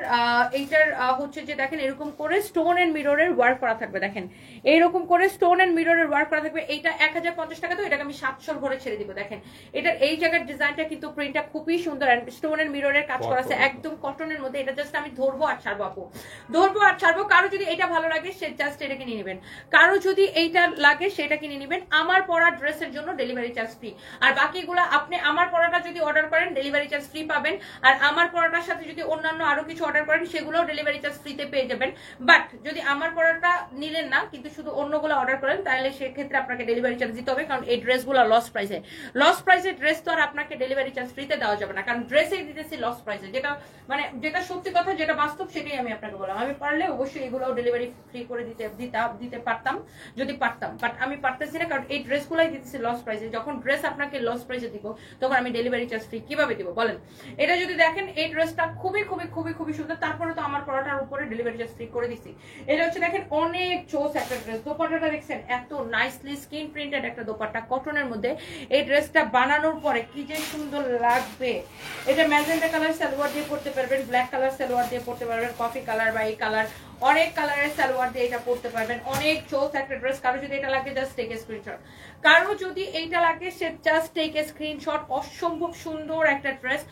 হচ্ছে যে দেখেন এরকম করে স্টোন এন্ড মিররের ওয়ার্ক করা থাকবে। দেখেন এইরকম করে স্টোন এন্ড মিররের ওয়ার্ক করা থাকবে। এইটা 1050 টাকা, তো এটাকে আমি 700 ঘরে ছেড়ে দিব। দেখেন এটার এই জায়গার ডিজাইনটা কিন্তু প্রিন্টটা খুবই সুন্দর, এন্ড স্টোন এন্ড মিররের কাজ করা আছে একদম কটনের মধ্যে। এটা জাস্ট আমি ধরবো আর ছাড়বো আপু, ধরবো আর ছাড়বো। কারো যদি এটা ভালো লাগে সে জাস্ট এটাকে নিয়ে নেবেন, কারো যদি এইটা লাগে সেটা কিনে নেবেন। আমার পরা ড্রেসের জন্য ডেলিভারি চার্জ ফ্রি, আর বাকিগুলো আপনি আমার পরাটা যদি অর্ডার করেন ডেলিভারি চার্জ ফ্রি পাবেন। আর আমার পরাটার সাথে যদি অন্যান্য আরো কিছু অর্ডার করেন সেগুলোও ডেলিভারি চার্জ ফ্রিতে পেয়ে যাবেন। বাট যদি আমার পরাটা নিলেন না কিন্তু শুধু অন্যগুলো অর্ডার করেন, তাহলে সেক্ষেত্রে আপনাকে ডেলিভারি চার্জ দিতে হবে, কারণ এই ড্রেসগুলো লস প্রাইসে। লস প্রাইসের ড্রেস তো আর আপনাকে ডেলিভারি চার্জ ফ্রিতে দেওয়া যাবে না, কারণ ড্রেসেই দিতেছি লস প্রাইসে। যেটা মানে যেটা সত্যি কথা, যেটা বাস্তব, সেটাই আমি আপনাকে বললাম। আমি পারলে অবশ্যই এগুলোও ডেলিভারি ফ্রি করে দিতে পারতাম যদি পারতাম, বাট আমি পারতেছি না, কারণ এই ড্রেসগুলাই দিতেছি লস প্রাইসে। যখন ড্রেস আপনাকে লস প্রাইসে দিব তখন আমি ডেলিভারি চার্জ ফ্রি কিভাবে দিব বলেন? এটা যদি দেখেন এই ড্রেসটা খুবই খুবই খুবই খুবই সুন্দর, তারপরে তো আমার পরাটার উপরে ডেলিভারি চার্জ ফ্রি করে দিছি। এটা হচ্ছে দেখেন অনেক চোস একটা ড্রেস। দোপাট্টাটা দেখছেন এত নাইসলি স্কিন প্রিন্টেড একটা দোপাট্টা কটনের মধ্যে। এই ড্রেসটা বানানোর পরে কি যে সুন্দর লাগবে। এটা ম্যাজেন্টা কালার সালোয়ার দিয়ে পরতে পারবেন, ব্ল্যাক কালার সালোয়ার দিয়ে পরতে পারবেন, কফি কালার বা এই কালার, অনেক কালারের সালোয়ার দিয়ে এটা পরতে পারবেন। অনেক চোস একটা ড্রেস। কারো যদি এটা লাগে জাস্ট টেক এ স্ক্রিনশট, কারো যদি এইটা লাগে সে জাস্ট টেক এ স্ক্রিনশট। অসম্ভব সুন্দর একটা ড্রেস,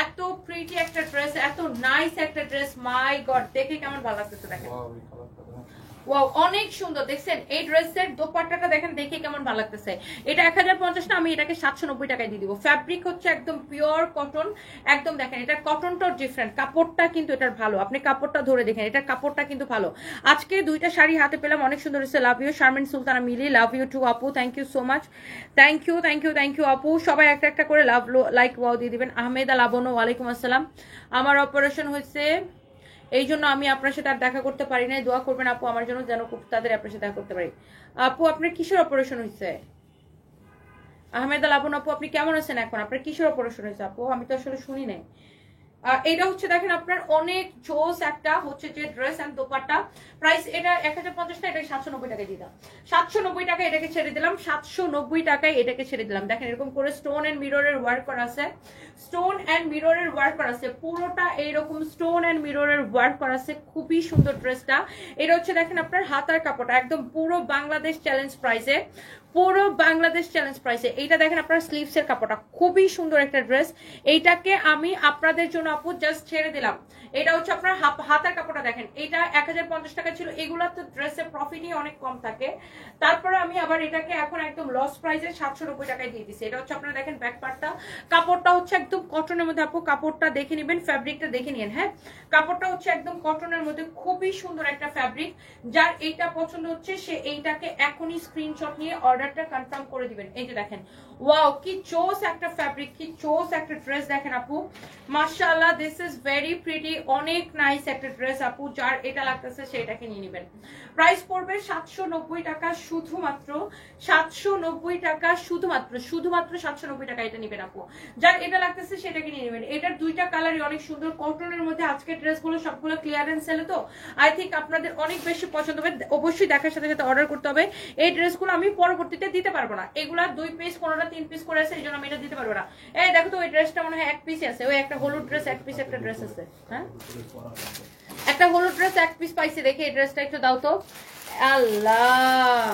এত প্রিটি একটা ড্রেস, এত নাইস একটা ড্রেস। মাই গড, দেখে কেমন ভালো লাগতেছে দেখেন। ওয়াও অনেক সুন্দর দেখছেন এই ড্রেসের দোপাট্টাটা দেখেন দেখে কেমন ভালো লাগতেছে এটা 1050 না আমি এটাকে 790 টাকায় দিয়ে দিব ফ্যাব্রিক হচ্ছে একদম পিওর কটন একদম দেখেন এটা কটনটাও ডিফারেন্ট কাপড়টা কিন্তু এটার ভালো আপনি কাপড়টা ধরে দেখেন এটার কাপড়টা কিন্তু ভালো আজকে দুইটা শাড়ি হাতে পেলাম অনেক সুন্দর হয়েছে love you Sharmin Sultana Mili love you too আপু thank you so much thank you আপু সবাই একটা একটা করে লাভ লাইক ওয়াও দিয়ে দিবেন আহমেদা লাবনো ওয়ালাইকুম আসসালাম আমার অপারেশন হয়েছে এই জন্য আমি আপনার সাথে আর দেখা করতে পারি না দোয়া করবেন আপু আমার জন্য যেন খুব তাদের আপনার সাথে দেখা করতে পারি আপু আপনার কিসের অপারেশন হয়েছে আহমেদ আল আপু আপু আপনি কেমন আছেন এখন আপনার কিসের অপারেশন হয়েছে আপু আমি তো আসলে শুনি নাই এটা হচ্ছে দেখেন আপনার অনেক জোস একটা হচ্ছে যে ড্রেস এন্ড দোপাট্টা প্রাইস এটা 1050 টাকা এটাকে 790 টাকায় দিলাম 790 টাকা এটাকে ছেড়ে দিলাম 790 টাকায় এটাকে ছেড়ে দিলাম দেখেন এরকম করে স্টোন এন্ড মিররের ওয়ার্ক করা আছে স্টোন এন্ড মিররের ওয়ার্ক করা আছে পুরোটা এইরকম স্টোন এন্ড মিররের ওয়ার্ক করা আছে খুবই সুন্দর ড্রেসটা এটা হচ্ছে দেখেন আপনার হাতার কাপড়টা একদম পুরো বাংলাদেশ চ্যালেঞ্জ প্রাইসে পুরো বাংলাদেশ চ্যালেঞ্জ প্রাইসে এইটা দেখেন আপনার স্লিভস এর কাপড়টা খুবই সুন্দর একটা ড্রেস এইটাকে আমি আপনাদের জন্য আপু জাস্ট ছেড়ে দিলাম এটা হচ্ছে আপনার হাতার কাপড়টা দেখেন এটা 1050 টাকা ছিল এগুলা তো ড্রেসের প্রফিটই অনেক কম থাকে তারপরে আমি আবার এটাকে এখন একদম লস প্রাইসে 790 টাকায় দিয়ে দিচ্ছি এটা হচ্ছে আপনারা দেখেন ব্যাক পার্টটা কাপড়টা হচ্ছে একদম কটনের মধ্যে আপু কাপড়টা দেখে নেবেন ফ্যাব্রিকটা দেখে নিন হ্যাঁ কাপড়টা হচ্ছে একদম কটনের মধ্যে খুবই সুন্দর একটা ফ্যাব্রিক যার এইটা পছন্দ হচ্ছে সে এইটাকে এখনই স্ক্রিনশট নিয়ে অর্ডারটা কনফার্ম করে দিবেন এই যে দেখেন ওয়াও কি চোস একটা ফ্যাব্রিক কি চোস একটা ড্রেস দেখেন আপু মাশাআল্লাহ দিস ইজ ভেরি প্রিটি অনেক নাইস একটা ড্রেস আপু যার এটা লাগতেছে সেটাকে নিয়ে নেবেন প্রাইস পড়বে 790 টাকা শুধুমাত্র 790 টাকা শুধুমাত্র 790 টাকা এটা নেবেন আপু যার এটা লাগতেছে সেটাকে নিয়ে নেবেন এটার দুইটা কালারই অনেক সুন্দর কটনের মধ্যে আজকের ড্রেসগুলো সবগুলো ক্লিয়ারেন্স সেলে তো আই থিংক আপনাদের অনেক বেশি পছন্দ হবে অবশ্যই দেখার সাথে সাথে অর্ডার করতে হবে এই ড্রেসগুলো আমি পরবর্তীতে দিতে পারবো না এগুলা 2 পিস কোনোটা 3 পিস করে আছে এই জন্য আমি এটা দিতে পারবো না এই দেখো তো ওই ড্রেসটা মনে হয় এক পিস আছে ওই একটা হলুদ ড্রেস এক পিস একটা ড্রেস আছে হ্যাঁ একটা হলুদ ড্রেস এক পিস পাইছি দেখে এই ড্রেসটা একটু দাও তো আল্লাহ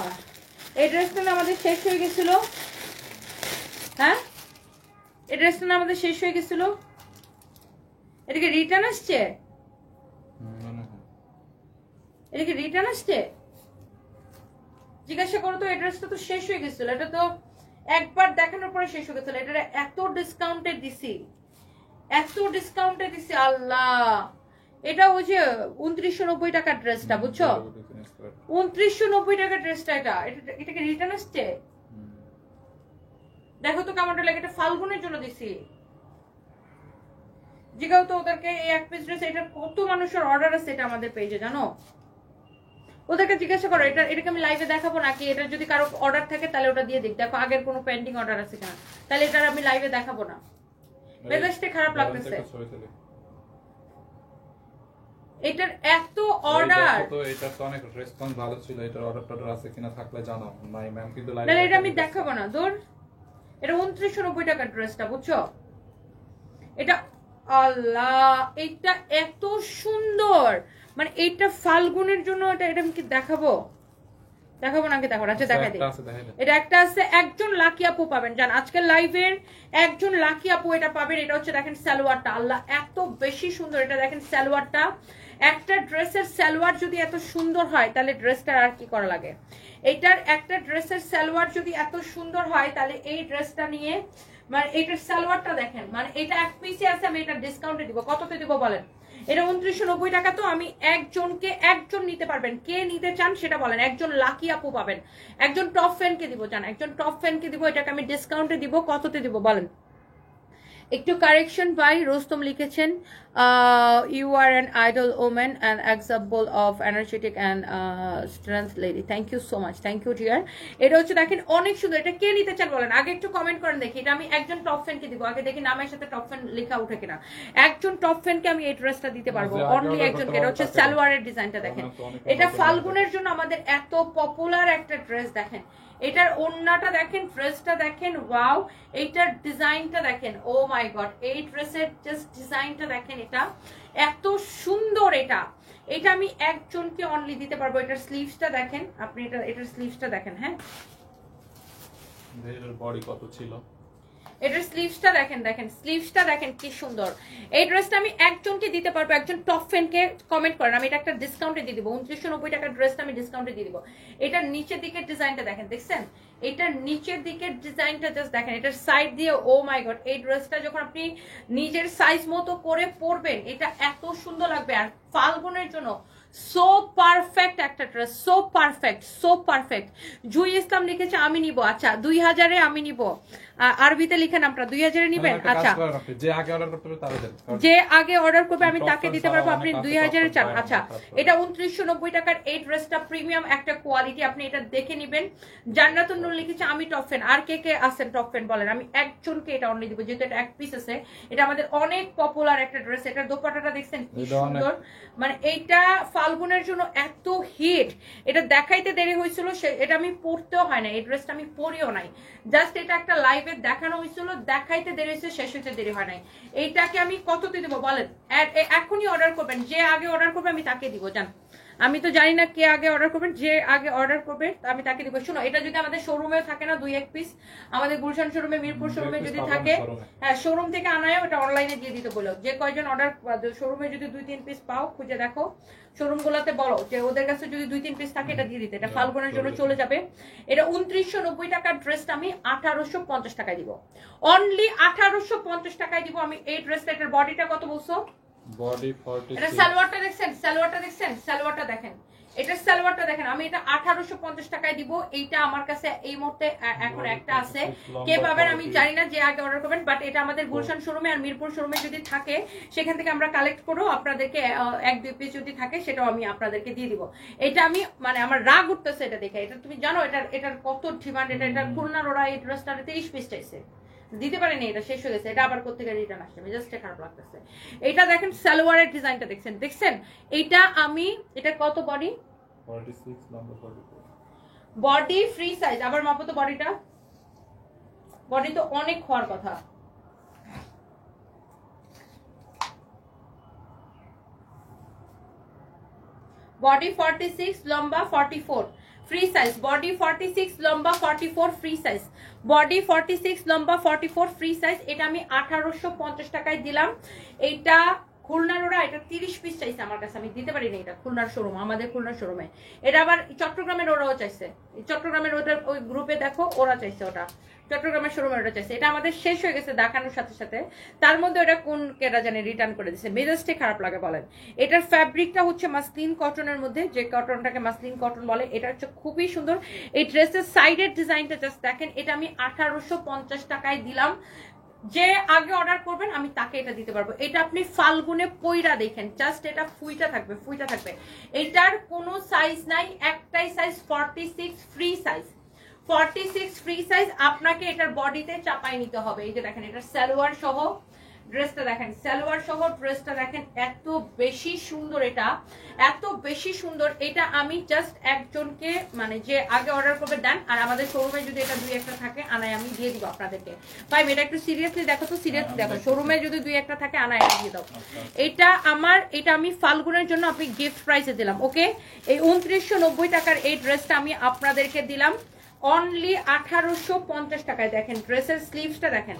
এই ড্রেসটা না আমাদের শেষ হয়ে গেছিল হ্যাঁ এই ড্রেসটা না আমাদের শেষ হয়ে গেছিল এটাকে রিটার্ন আসছে এটাকে রিটার্ন আসছে জিজ্ঞাসা করো তো এই ড্রেসটা তো শেষ হয়ে গেছিল এটা তো একবার দেখানোর পরে শেষ হয়ে গেছিল এটা এত ডিসকাউন্টে দিছি আল্লাহ এটা ওই যে 2990 টাকার ড্রেসটা বুঝছো 2990 টাকার ড্রেসটা এটাকে রিটার্ন আসছে দেখো তো কেমনটা লাগে এটা ফাল্গুনের জন্য দিছি জিগাও তো ওদেরকে এই এক পিস ড্রেস এটা কত মানুষের অর্ডার আছে এটা আমাদের পেজে জানো ওদেরকে জিজ্ঞাসা করো এটাকে আমি লাইভে দেখাবো নাকি এটা যদি কারো অর্ডার থাকে তাহলে ওটা দিয়ে দিক দেখো আগের কোনো পেন্ডিং অর্ডার আছে কিনা তাহলে এটা আমি লাইভে দেখাবো না মেজাজটা খারাপ লাগতেছে এটার এত অর্ডার তো এটা তো অনেক রেসপন্স ভালো ছিল এটার অর্ডার আছে কিনা থাকলে জানাও নাই ম্যাম কিন্তু লাইভে তাহলে এটা আমি দেখাবো না দূর এটা 2990 টাকার ড্রেসটা বুঝছো এটা আল্লাহ এটা এত সুন্দর মানে এটা ফাল্গুনের জন্য এটা আমি কি দেখাবো নাকি দেখো আচ্ছা দেখাই দিই এটা একটা আছে একজন লাকি আপু পাবেন জান আজকের লাইভের একজন লাকি আপু এটা পাবেন এটা হচ্ছে দেখেন সালোয়ারটা আল্লাহ এত বেশি সুন্দর এটা দেখেন সালোয়ারটা একটা ড্রেসের সালোয়ার যদি এত সুন্দর হয় তাহলে ড্রেসটার আর কি করা লাগে এটার একটা ড্রেসের সালোয়ার যদি এত সুন্দর হয় তাহলে এই ড্রেসটা নিয়ে মানে এটার সালোয়ারটা দেখেন মানে এটা এক পিসে আছে আমি এটা ডিসকাউন্টে দিব কততে দিব বলেন এটা 2990 টাকা তো আমি একজন নিতে পারবেন কে নিতে চান সেটা বলেন একজন লাকি আপু পাবেন একজন টপ ফ্যানকে দিব জান একজন টপ ফ্যানকে দিব এটাকে আমি ডিসকাউন্টে দিব কততে দিব বলেন একটু কারেকশন বাই রোস্তম লিখেছেন you are an idol women and example of energetic and strength lady thank you so much thank you dear এটা হচ্ছে দেখেন অনেক সুন্দর এটা কে নিতে চান বলেন আগে একটু কমেন্ট করেন দেখি এটা আমি একজন টপ ফ্যানকে দিব আগে দেখি নামের সাথে টপ ফ্যান লেখা উঠে কিনা একজন টপ ফ্যানকে আমি এই ড্রেসটা দিতে পারবো অনলি একজনকে এটা হচ্ছে সালোয়ারের ডিজাইনটা দেখেন এটা ফাল্গুনের জন্য আমাদের এত পপুলার একটা ড্রেস দেখেন এটার ওন্নাটা দেখেন ড্রেসটা দেখেন ওয়াও এইটার ডিজাইনটা দেখেন ও মাই গড এই ড্রেসের জাস্ট ডিজাইনটা দেখেন এটা এত সুন্দর এটা আমি একজনকে অনলি দিতে পারবো এটার স্লিভসটা দেখেন আপনি এটার স্লিভসটা দেখেন হ্যাঁ এটার বডি কত ছিল এটার স্লিভসটা দেখেন, দেখেন স্লিভসটা দেখেন কি সুন্দর। এই ড্রেসটা আমি একজনকে দিতে পারবো, একজন টপ ফ্যানকে কমেন্ট করেন, আমি এটা একটা ডিসকাউন্টে দিয়ে দিব। 2990 টাকার ড্রেসটা আমি ডিসকাউন্টে দিয়ে দিব। এটার নিচের দিকের ডিজাইনটা দেখেন, দেখছেন এটার নিচের দিকের ডিজাইনটা জাস্ট দেখেন, এটার সাইড দিয়ে ও মাই গড, এই ড্রেসটা যখন আপনি নিজের সাইজ মতো করে পরবেন এটা এত সুন্দর লাগবে। আর ফাল্গুনের জন্য সো পারফেক্ট একটা dress, so perfect, so perfect. Jui Islam লিখেছে আমি নিব, আচ্ছা 2000-এ আমি নিব। আরবিতে লিখেন আপনারা 2000-এ নিবেন। আচ্ছা যে আগে অর্ডার করতে হবে তারা দেন, যে আগে অর্ডার করবে আমি তাকে দিতে পারবো, আপনি 2000-এ চান। আচ্ছা এটা 2990 টাকার এই ড্রেসটা প্রিমিয়াম একটা কোয়ালিটি, আপনি এটা দেখে নেবেন। জান্নাতুন নূর লিখেছে আমি টপ ফ্যান। আর কে কে আছেন টপ ফ্যান বলেন, আমি একজনকে এটা অনলি দিব, যেহেতু এটা এক পিস আছে। এটা আমাদের অনেক পপুলার একটা ড্রেস। এটার দোপাট্টাটা দেখছেন কি সুন্দর, মানে এইটা ফাল্গুনের জন্য এত হিট। এটা দেখাইতে দেরি হয়েছিল, এটা আমি পরতেও হয় না, এই ড্রেসটা আমি পরিও নাই, জাস্ট এটা একটা লাইভে দেখানো হয়েছিল, দেখাইতে দেরি হয়েছে, শেষ হইতে দেরি হয় নাই। এইটাকে আমি কততে দেবো বলেন, এখনই অর্ডার করবেন, যে আগে অর্ডার করবে আমি তাকে দিব। জান আমি তো জানি না কে আগে অর্ডার করবেন, যে আগে অর্ডার করবে আমি তাকে দিব। শোনো এটা যদি আমাদের শোরুমে থাকে না 2-1 পিস, আমাদের গুলশান শোরুমে, মিরপুর শোরুমে যদি থাকে, হ্যাঁ শোরুম থেকে আনায় ওটা অনলাইনে দিয়ে দিতে বলো। যে কয়জন অর্ডার শোরুমে যদি 2-3 পিস পাও খুঁজে দেখো, শোরুম গুলাতে বলো যে ওদের কাছে যদি 2-3 পিস থাকে এটা দিয়ে দিতে, এটা ফাল্গুনের জন্য চলে যাবে। এটা 2990 টাকার ড্রেসটা আমি 1850 টাকায় দিব, অনলি 1850 টাকায় দিব আমি এই ড্রেসটা। এটার বডিটা কত বলছো? বডি 46। এটা সালোয়ারটা দেখছেন, সালোয়ারটা দেখছেন, সালোয়ারটা দেখেন, এটা সালোয়ারটা দেখেন। আমি এটা 1850 টাকায় দিব। এইটা আমার কাছে এই মুহূর্তে এখন একটা আছে, কে পাবেন আমি জানি না, যে আগে অর্ডার করবেন। বাট এটা আমাদের গুলশান শোরুমে আর মিরপুর শোরুমে যদি থাকে সেখান থেকে আমরা কালেক্ট করবো, আপনাদেরকে 1-2 পিস যদি থাকে সেটাও আমি আপনাদেরকে দিয়ে দিব। এটা আমি মানে আমার রাগ উঠতেছে এটা দেখে। এটা তুমি জানো এটার কত ডিমান্ড, এটা খুলনার ওরা এই ড্রেসটা 23 পিস চাইছে, দিতে পারেনি, এটা শেষ হয়ে গেছে। এটা আবার কোথা থেকে রিটার্ন আসছে, মেজাজটা খারাপ লাগতেছে। এটা দেখেন সালোয়ারের ডিজাইনটা দেখছেন, দেখছেন এইটা আমি, এটা কত বডি? 46 লম্বা 44। বডি ফ্রি সাইজ, আবার মাপো তো বডিটা, বডি তো অনেক হওয়ার কথা। বডি 46 লম্বা 44 ফ্রি সাইজ, বডি 46 লম্বা 44 ফ্রি সাইজ, বডি 46 লম্বা 44 ফ্রি সাইজ। এটা আমি 1850 টাকায় দিলাম। এইটা খুলনার ওরা এটা 30 পিস চাইছে আমার কাছে, আমি দিতে পারিনি। এটা খুলনার শোরুম, আমাদের খুলনার শোরুমে। এটা আবার চট্টগ্রামের ওরাও চাইছে, চট্টগ্রামের ওদের ওই গ্রুপে দেখো ওরা চাইছে, ওটা চট্টগ্রামের শোরুমে ওটা চাইছে। এটা আমাদের শেষ হয়ে গেছে দেখানোর সাথে সাথে, তার মধ্যে ওটা কোন কেটা জানে রিটার্ন করে দিচ্ছে, মেজাজটা খারাপ লাগে বলেন। এটার ফ্যাব্রিকটা হচ্ছে মাসলিন কটনের মধ্যে, যে কটনটাকে মাসলিন কটন বলে, এটা হচ্ছে খুবই সুন্দর। এই ড্রেসের সাইডের ডিজাইনটা জাস্ট দেখেন, এটা আমি 1850 টাকায় দিলাম। যে আগে অর্ডার করবেন আমি তাকে এটা দিতে পারবো। এটা আপনি ফাল্গুনে পইরা দেখেন, জাস্ট এটা ফুইটা থাকবে, ফুইটা থাকবে। এটার কোনো সাইজ নাই, একটাই size 46 free size, 46 free size. আপনাকে এটার বডিতে চাপাই নিতে হবে। এই যে দেখেন এটার সালোয়ার সহ ড্রেসটা দেখেন, সালোয়ার সহ ড্রেসটা দেখেন, এত বেশি সুন্দর, এটা এত বেশি সুন্দর। এটা আমি জাস্ট একজনকে মানে যে আগে অর্ডার করবে দেন, আর আমাদের শোরুমে যদি এটা 2-1টা থাকে আনায় আমি দিয়ে দিব আপনাদেরকে। ভাই এটা একটু সিরিয়াসলি দেখো তো, সিরিয়াসলি দেখো, শোরুমে যদি 2-1টা থাকে আনায় দিয়ে দাও। এটা আমার, এটা আমি ফাল্গুনের জন্য আপনি গিফট প্রাইসে দিলাম, ওকে। এই 2990 টাকার এই ড্রেসটা আমি আপনাদেরকে দিলাম অনলি 1850 টাকায়। দেখেন ড্রেসের স্লিভসটা দেখেন,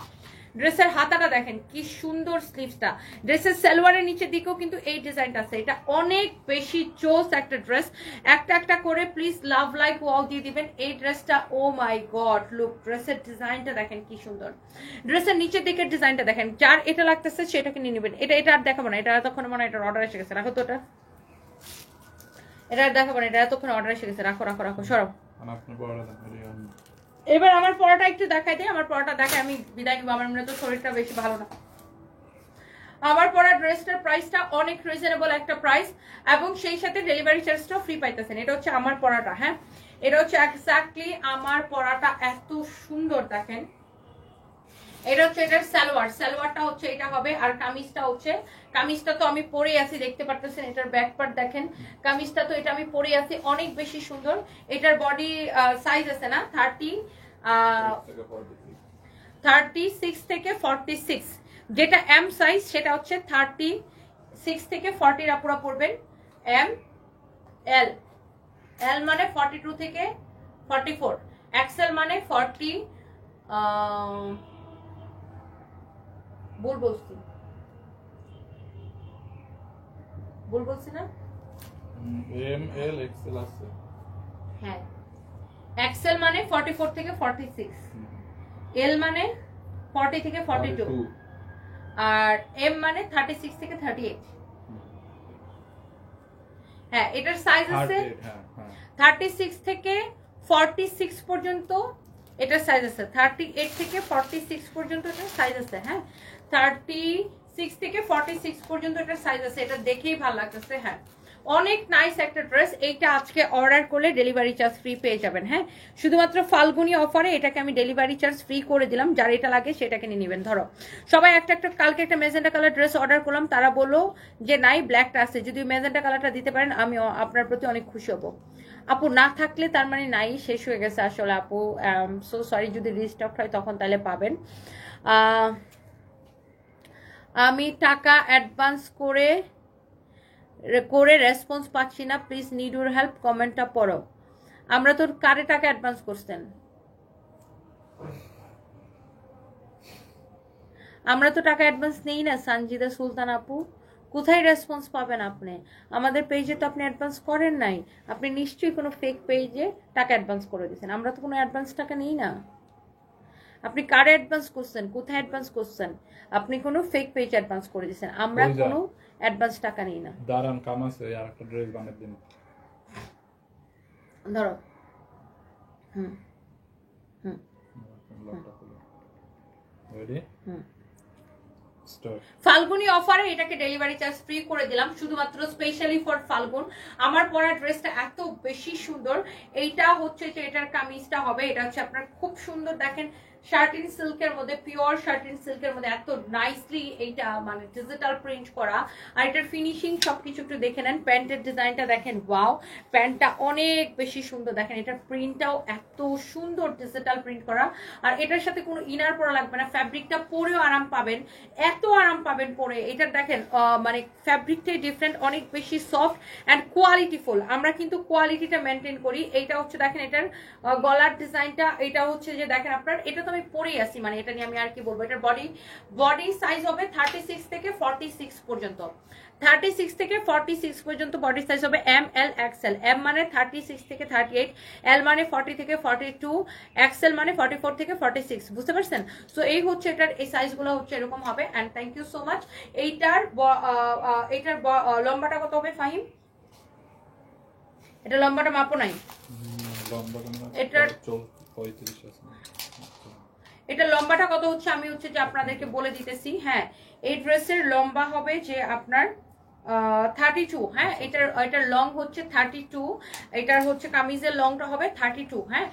ড্রেসের হাতাটা দেখেন কি সুন্দর স্লিভসটা। ড্রেসের সালোয়ারের নিচের দিকেও কিন্তু এই ডিজাইনটা আছে। এটা অনেক বেশি জোস একটা ড্রেস। একটা একটা করে প্লিজ লাভ লাইক ওয়াও দিয়ে দিবেন এই ড্রেসটা। ও মাই গড লুক, ড্রেসের ডিজাইনটা দেখেন কি সুন্দর। ড্রেসের নিচের দিকের ডিজাইনটা দেখেন, যার এটা লাগতেছে সেটাকে নিয়ে নেবেন। এটা আর দেখাবো না, এটা তখন মনে হয় এটার অর্ডার এসে গেছে, রাখো তো ওটা, এটা আর দেখাবো না, এটা এতক্ষণ অর্ডার এসে গেছে, রাখো রাখো রাখো, সরব। এবার আমার পড়াটা একটু দেখাই দিই, আমার পড়াটা দেখে আমি বিদায় নিবো, আমার মনে তো শরীরটা বেশি ভালো না। আমার পরা ড্রেসটার প্রাইসটা অনেক রিজনেবল একটা প্রাইস, এবং সেই সাথে ডেলিভারি চার্জটাও ফ্রি পাইতেছেন। এটা হচ্ছে আমার পরাটা, হ্যাঁ এটা হচ্ছে এক্স্যাক্টলি আমার পরাটা, এত সুন্দর দেখেন। এটা হচ্ছে এটার সালোয়ার, সালোয়ারটা হচ্ছে এটা হবে, আর কামিজটা হচ্ছে, কামিজটা তো আমি পরে আছি দেখতে পারতেছেন, এটার ব্যাক পার্ট দেখেন, কামিজটা তো এটা আমি পরে আছি, অনেক বেশি সুন্দর। এটার বডি সাইজ আছে না 36 থেকে 46, যেটা এম সাইজ সেটা হচ্ছে 36 থেকে 40 আপুরা পড়বেন। এম এল, এল মানে 42 থেকে 44, এক্সেল মানে 40 ভুল বলছি, ভুল বলছি না? এম এল এক্সেল আছে। হ্যাঁ, এক্সেল মানে 44 থেকে 46, এল মানে 40 থেকে 42, আর এম মানে 36 থেকে 38। হ্যাঁ, এটার সাইজ আছে 36 থেকে 46 পর্যন্ত, এটার সাইজ আছে 38 থেকে 46 পর্যন্ত এটার সাইজ আছে। হ্যাঁ, 36 থেকে 46 পর্যন্ত এটার সাইজ আছে। এটা দেখেই ভালো লাগতেছে। হ্যাঁ, অনেক নাইস একটা ড্রেস। এইটা আজকে অর্ডার করলে ডেলিভারি চার্জ ফ্রি পেয়ে যাবেন। হ্যাঁ, শুধুমাত্র ফাল্গুনি অফারে এটাকে আমি ডেলিভারি চার্জ ফ্রি করে দিলাম। যার এটা লাগে সেটাকে নিয়ে নেবেন। ধরো সবাই একটা কালকে একটা মেজেন্টা কালার ড্রেস অর্ডার করলাম, তারা বললো যে নাই ব্ল্যাকটা আছে, যদি মেজেন্টা কালারটা দিতে পারেন আমি আপনার প্রতি অনেক খুশি হব। আপু না থাকলে তার মানে নাই, শেষ হয়ে গেছে আসলে আপু, সো সরি। যদি রিস্টক হয় তখন তাহলে পাবেন। আমি টাকা অ্যাডভান্স করে রেসপন্স পাচ্ছি না, প্লিজ নিড ইউর হেল্প, কমেন্টটা পড়ো। আমরা তো কারে টাকা অ্যাডভান্স করছেন? আমরা তো টাকা অ্যাডভান্স নেই না সানজিদা সুলতান আপু, কোথায় রেসপন্স পাবেন আপনি? আমাদের পেজে তো আপনি অ্যাডভান্স করেন নাই, আপনি নিশ্চয়ই কোনো ফেক পেজে টাকা অ্যাডভান্স করে দিয়েছেন। আমরা তো কোনো অ্যাডভান্স টাকা নেই না। আপনি কারে অ্যাডভান্স করছেন, কোথায় অ্যাডভান্স করছেন? আপনি কোনো ফেক পেজ অ্যাডভান্স করে দিয়েছেন। আমরা কোনো অ্যাডভান্স টাকা নেই না। দাঁড়ান, কাম আছে, আর একটা ড্রেস বানিয়ে দিন। ধরো রেডি? ফাল্গুনি অফারে এটাকে ডেলিভারি চার্জ ফ্রি করে দিলাম শুধুমাত্র স্পেশালি ফর ফাল্গুন। আমার পরা ড্রেসটা এত বেশি সুন্দর। এইটা হচ্ছে যে এটার কামিজটা হবে, এটা হচ্ছে আপনার খুব সুন্দর, দেখেন শার্টিন সিল্কের মধ্যে, পিওর শার্টিন সিল্কের মধ্যে এত নাইসলি এইটা মানে ডিজিটাল প্রিন্ট করা। আর এটার ফিনিশিং সবকিছু একটু দেখে নেন। প্যান্টের ডিজাইনটা দেখেন, ওয়াও, প্যান্টটা অনেক বেশি সুন্দর। দেখেন এটার প্রিন্টটাও এত সুন্দর, ডিজিটাল প্রিন্ট করা। আর এটার সাথে কোনো ইনার পরা লাগবে না, ফ্যাব্রিকটা পরেও আরাম পাবেন, এত আরাম পাবেন পরে। এটার দেখেন মানে ফ্যাব্রিকটাই ডিফারেন্ট, অনেক বেশি সফট অ্যান্ড কোয়ালিটিফুল। আমরা কিন্তু কোয়ালিটিটা মেনটেন করি। এইটা হচ্ছে দেখেন এটার গলার ডিজাইনটা, এটা হচ্ছে যে দেখেন আপনার, এটা তো আমি পরেই আসি, মানে এটা নিয়ে আমি আর কি বলবো। এটার বডি সাইজ হবে 36 থেকে 46 পর্যন্ত, 36 থেকে 46 পর্যন্ত বডি সাইজ হবে। M L XL. এম মানে 36 থেকে 38, এল মানে 40 থেকে 42, এক্সেল মানে 44 থেকে 46। বুঝতে পারছেন? সো এই হচ্ছে এটার এই সাইজগুলো হচ্ছে এরকম হবে। And thank you so much. এইটার লম্বাটা কত হবে ফাহিম? এটা লম্বাটা মাপো নাই, এটার 35 আছে। এটা লম্বাটা কত হচ্ছে আমি হচ্ছে যে আপনাদেরকে বলে দিতেছি। হ্যাঁ, এই ড্রেসের লম্বা হবে যে আপনার 32। হ্যাঁ, এটার লং হচ্ছে 32, এটার হচ্ছে কামিজের লংটা হবে 32। হ্যাঁ,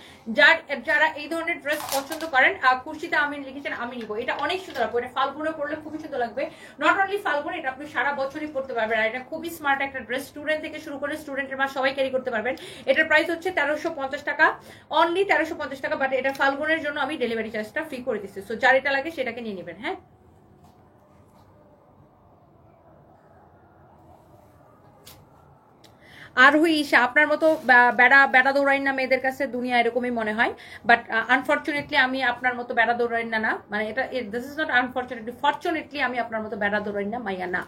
যারা এই ধরনের ড্রেস পছন্দ করেন, খুশিতে আমিন লিখেছেন, আমি নিব। এটা অনেক সুন্দর লাগবে, এটা ফাল্গুনে পরলে খুবই সুন্দর লাগবে। নট অনলি ফাল্গুন, এটা আপনি সারা বছরই পরতে পারবেন। আর এটা খুবই স্মার্ট একটা ড্রেস, স্টুডেন্ট থেকে শুরু করে স্টুডেন্টের মা সবাই ক্যারি করতে পারবেন। এটার প্রাইস হচ্ছে 1350 টাকা, অনলি 1350 টাকা। বাট এটা ফাল্গুনের জন্য আমি ডেলিভারি চার্জটা ফ্রি করে দিচ্ছি। সো যার এটা লাগে সেটাকে নিয়ে নেবেন। হ্যাঁ, আর ঈশা আপনার মতো বেড়া দৌড়াই না মেয়েদের কাছে দুনিয়া এরকমই মনে হয়। বাট আনফর্চুনেটলি আমি আপনার মতো বেড়া দৌড়াই না, মানে এটা this is not unfortunately, fortunately আমি আপনার মতো বেড়া দৌড়াই না মাইয়া না।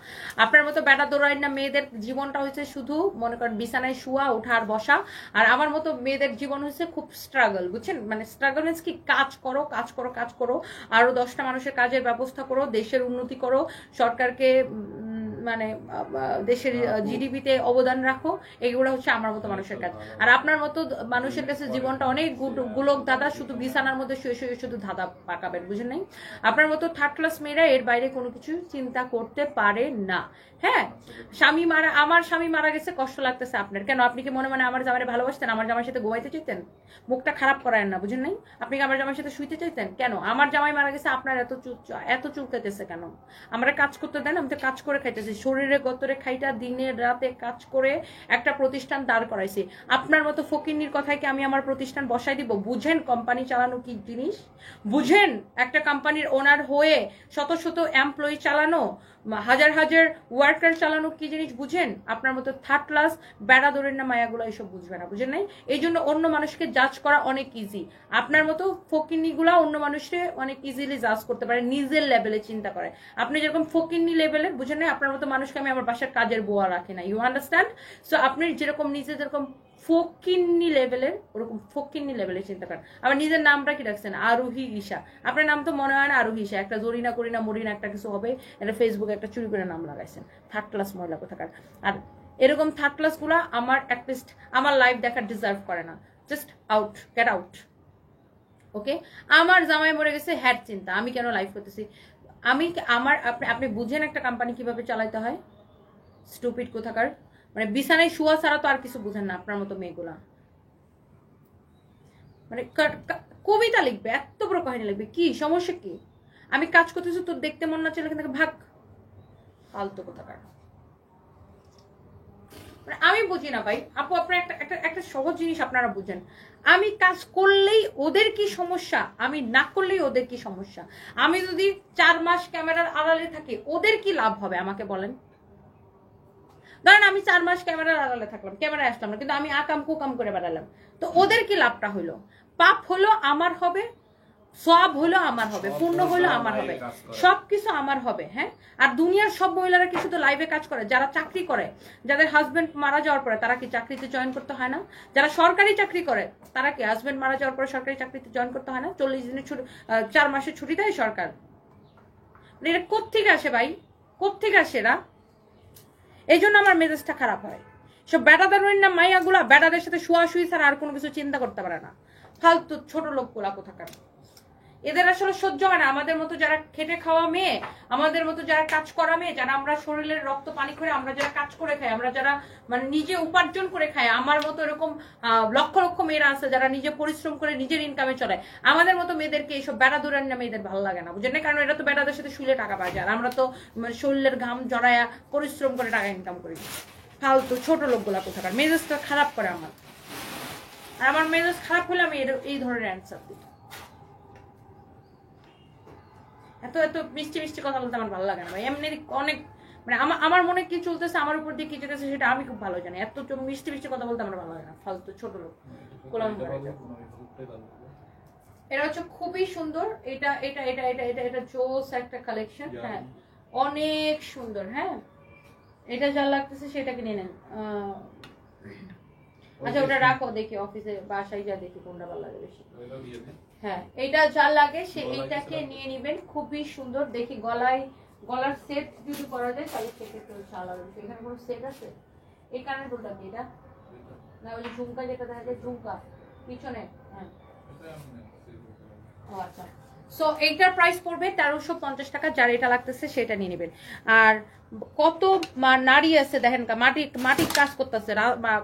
আপনার মতো বেড়া দৌড়াই না মেয়েদের জীবনটা হচ্ছে শুধু মনে করেন বিছানায় শুয়া ওঠা আর বসা। আর আমার মতো মেয়েদের জীবন হচ্ছে খুব স্ট্রাগল, বুঝছেন? মানে স্ট্রাগল মিনস কি, কাজ করো কাজ করো কাজ করো, আরো 10টা মানুষের কাজের ব্যবস্থা করো, দেশের উন্নতি করো, সরকারকে মানে দেশের জিডিপিতে অবদান রাখো। এগুলো হচ্ছে আমার মতো মানুষের কাজ। আর আপনার মতো মানুষের কাছে জীবনটা অনেক গোলক দাদা, শুধু বিছানার মধ্যে শুয়ে শুয়ে শুধু ধাঁধা পাকাবেন, বুঝেন নাই? আপনার মতো থার্ড ক্লাস মেয়েরা এর বাইরে কোনো কিছু চিন্তা করতে পারে না। হ্যাঁ, আমার স্বামী মারা গেছে, কষ্ট লাগতেছে আপনার কেন? আপনি কি মনে মনে আমার জামাইরে ভালোবাসতেন? আমার জামাইয়ের সাথে ঘুমাইতে চাইতেন? মুখটা খারাপ করায় না, বুঝেন নাই? আপনি কি আমার জামাইয়ের সাথে শুইতে চাইতেন? কেন? আমার জামাই মারা গেছে, আপনার এত চুলকাইতেছে কেন? আমরা কাজ করতে দেন, আমি তো কাজ করে খাইতেছি, শরীরে গতরে খাইটা দিনে রাতে কাজ করে একটা প্রতিষ্ঠান দাঁড় করাইছি। আপনার মতো ফকিন্নির কথায় কি আমি আমার প্রতিষ্ঠান বসাই দিব? বুঝেন কোম্পানি চালানো কি জিনিস? বুঝেন একটা কোম্পানির ওনার হয়ে শত শত এমপ্লয়ি চালানো? হাজার হাজার ওয়ার্কার চালানো কি জিনিস বুঝেন? আপনার মতো থার্ড ক্লাস বেড়া দৌড়ের না মায়াগুলো এইসব বুঝবে না, বুঝেন নাই? এই জন্য অন্য মানুষকে জাজ করা অনেক ইজি। আপনার মতো ফকিন্নিগুলা অন্য মানুষকে অনেক ইজিলি জাজ করতে পারে, নিজের লেভেলে চিন্তা করে। আপনি যেরকম ফকিন্নি লেভেলের, বুঝেন নাই? আপনার মতো মানুষকে আমি আমার বাসার কাজের বুয়া রাখি না, ইউ আন্ডারস্ট্যান্ড? সো আপনি যেরকম নিজে যেরকম ফকিন্নি লেভেলের, ওরকম ফকিন্নি লেভেলের চিন্তা করেন। আবার নিজের নামটা কি রাখছেন? আরোহী ঈশা। আপনার নাম তো মনে হয় না আরোহী ঈশা, একটা জরিনা করিনা মরিনা একটা কিছু হবে, এটা ফেসবুকে একটা চুরি করে নাম লাগাইছেন। থার্ড ক্লাস মহিলা কোথাকার। আর এরকম থার্ড ক্লাস গুলা আমার অ্যাটলিস্ট আমার লাইফ দেখার ডিজার্ভ করে না। Just out, get out. Okay, আমার জামাই মরে গেছে, হ্যাট চিন্তা, আমি কেন লাইফ করতেছি? আমি আমার আপনি বুঝেন একটা কোম্পানি কিভাবে চালাইতে হয়? স্টুপিড কোথাকার। মানে বিছানায় শুয়া ছাড়া তো আর কিছু বুঝেন না আপনার মতো মেয়েগুলা। মানে কবিতা লিখবে, এত বড় কাহিনী লিখবে, কি সমস্যা কি? আমি কাজ করতেছি, তোর দেখতে মন না চাইলে এখান থেকে ভাগ, ফালতু কোথাকার। মানে আমি বুঝি না ভাই। আপু আপনার একটা সহজ জিনিস আপনারা বুঝেন, আমি কাজ করলেই ওদের কি সমস্যা, আমি না করলেই ওদের কি সমস্যা? আমি যদি 4 মাস ক্যামেরার আড়ালে থাকি, ওদের কি লাভ হবে আমাকে বলেন? ধরেন আমি 4 মাস ক্যামেরার আড়ালে থাকলাম, ক্যামেরায় আসলাম না, কিন্তু আমি আকাম কুকাম করে বেড়ালাম, তো ওদের কি লাভটা হইলো? পাপ হলো আমার হবে, সব হলো আমার হবে, পূর্ণ হলো আমার হবে, সবকিছু আমার হবে। হ্যাঁ, আর দুনিয়ার সব মহিলারা কি শুধু লাইভে কাজ করে? যারা চাকরি করে, যাদের হাজবেন্ড মারা যাওয়ার পরে, তারা কি চাকরিতে জয়েন করতে হয় না? যারা সরকারি চাকরি করে, তারা কি হাজবেন্ড মারা যাওয়ার পরে সরকারি চাকরিতে জয়েন করতে হয় না? 40 দিনের ছুটি, 4 মাসের ছুটি দেয় সরকার। এটা কোত্থেকে আসে ভাই? কোত্থেকে আসে এরা? এই জন্য আমার মেজাজটা খারাপ হয়। সব বেটাদের না মাইয়াগুলা বেটাদের সাথে শোয়াশুয়ি ছাড়া আর কোনো কিছু চিন্তা করতে পারে না। ফালতু ছোট লোকগুলা কোথাকার। এদের আসলে সহ্য হয় না। আমাদের মতো যারা খেটে খাওয়া মেয়ে, আমাদের মতো যারা কাজ করা মেয়ে, যারা আমরা শরীরের রক্ত পানি করে আমরা যারা কাজ করে খাই, আমরা যারা মানে নিজে উপার্জন করে খাই, আমার মতো এরকম লক্ষ লক্ষ মেয়েরা আছে যারা নিজে পরিশ্রম করে নিজের ইনকামে চলে। আমাদের মতো মেয়েদেরকে এইসব বেড়া দূরের না মেয়েদের ভালো লাগে না, বুঝেন না? কারণ এরা তো বেড়াদের সাথে শুলে টাকা পায়, আর আমরা তো শরীরের ঘাম জড়ায়া পরিশ্রম করে টাকা ইনকাম করি। ফালতু ছোট লোকগুলা কোথাকার। মেজাজটা খারাপ করে আমার। আর আমার মেজাজ খারাপ হলে আমি এই ধরনের অ্যান্সার দিই। এত এত মিষ্টি মিষ্টি কথা বলতে আমার ভালো লাগে না ভাই। এমনি অনেক মানে আমার মনে কি চলতেছে, আমার উপর দিয়ে কি চলতেছে সেটা আমি খুব ভালো জানি। এত মিষ্টি মিষ্টি কথা বলতে আমার ভালো লাগে না, ফালতু ছোট লোক। এটা হচ্ছে খুবই সুন্দর। এটা এটা এটা এটা এটা এটা জোস একটা কালেকশন। হ্যাঁ, অনেক সুন্দর। হ্যাঁ, এটা যা লাগতেছে সেটা কিনে নেন। আচ্ছা ওটা রাখো, দেখি অফিসে বাসায় যা দেখি কোনটা ভালো লাগে বেশি। হ্যাঁ, এটা যা লাগে সে এইটাকে নিয়ে নিবেন, খুবই সুন্দর। দেখি গলার সেট যদি করা যায় তাহলে সেক্ষেত্রে ভালো হবে। এখানে কোনো সেট আছে? এই কানের দুলটা কি এটা? না ওই ঝুমকা যেটা দেখা যায়, ঝুমকা পিছনে। হ্যাঁ, ও আচ্ছা। সো এইটার প্রাইস পড়বে 1350 টাকা। যার এটা লাগতেছে সেটা নিয়ে নেবেন। আর কত নারী আছে দেখেন, মাটির কাজ করতেছে,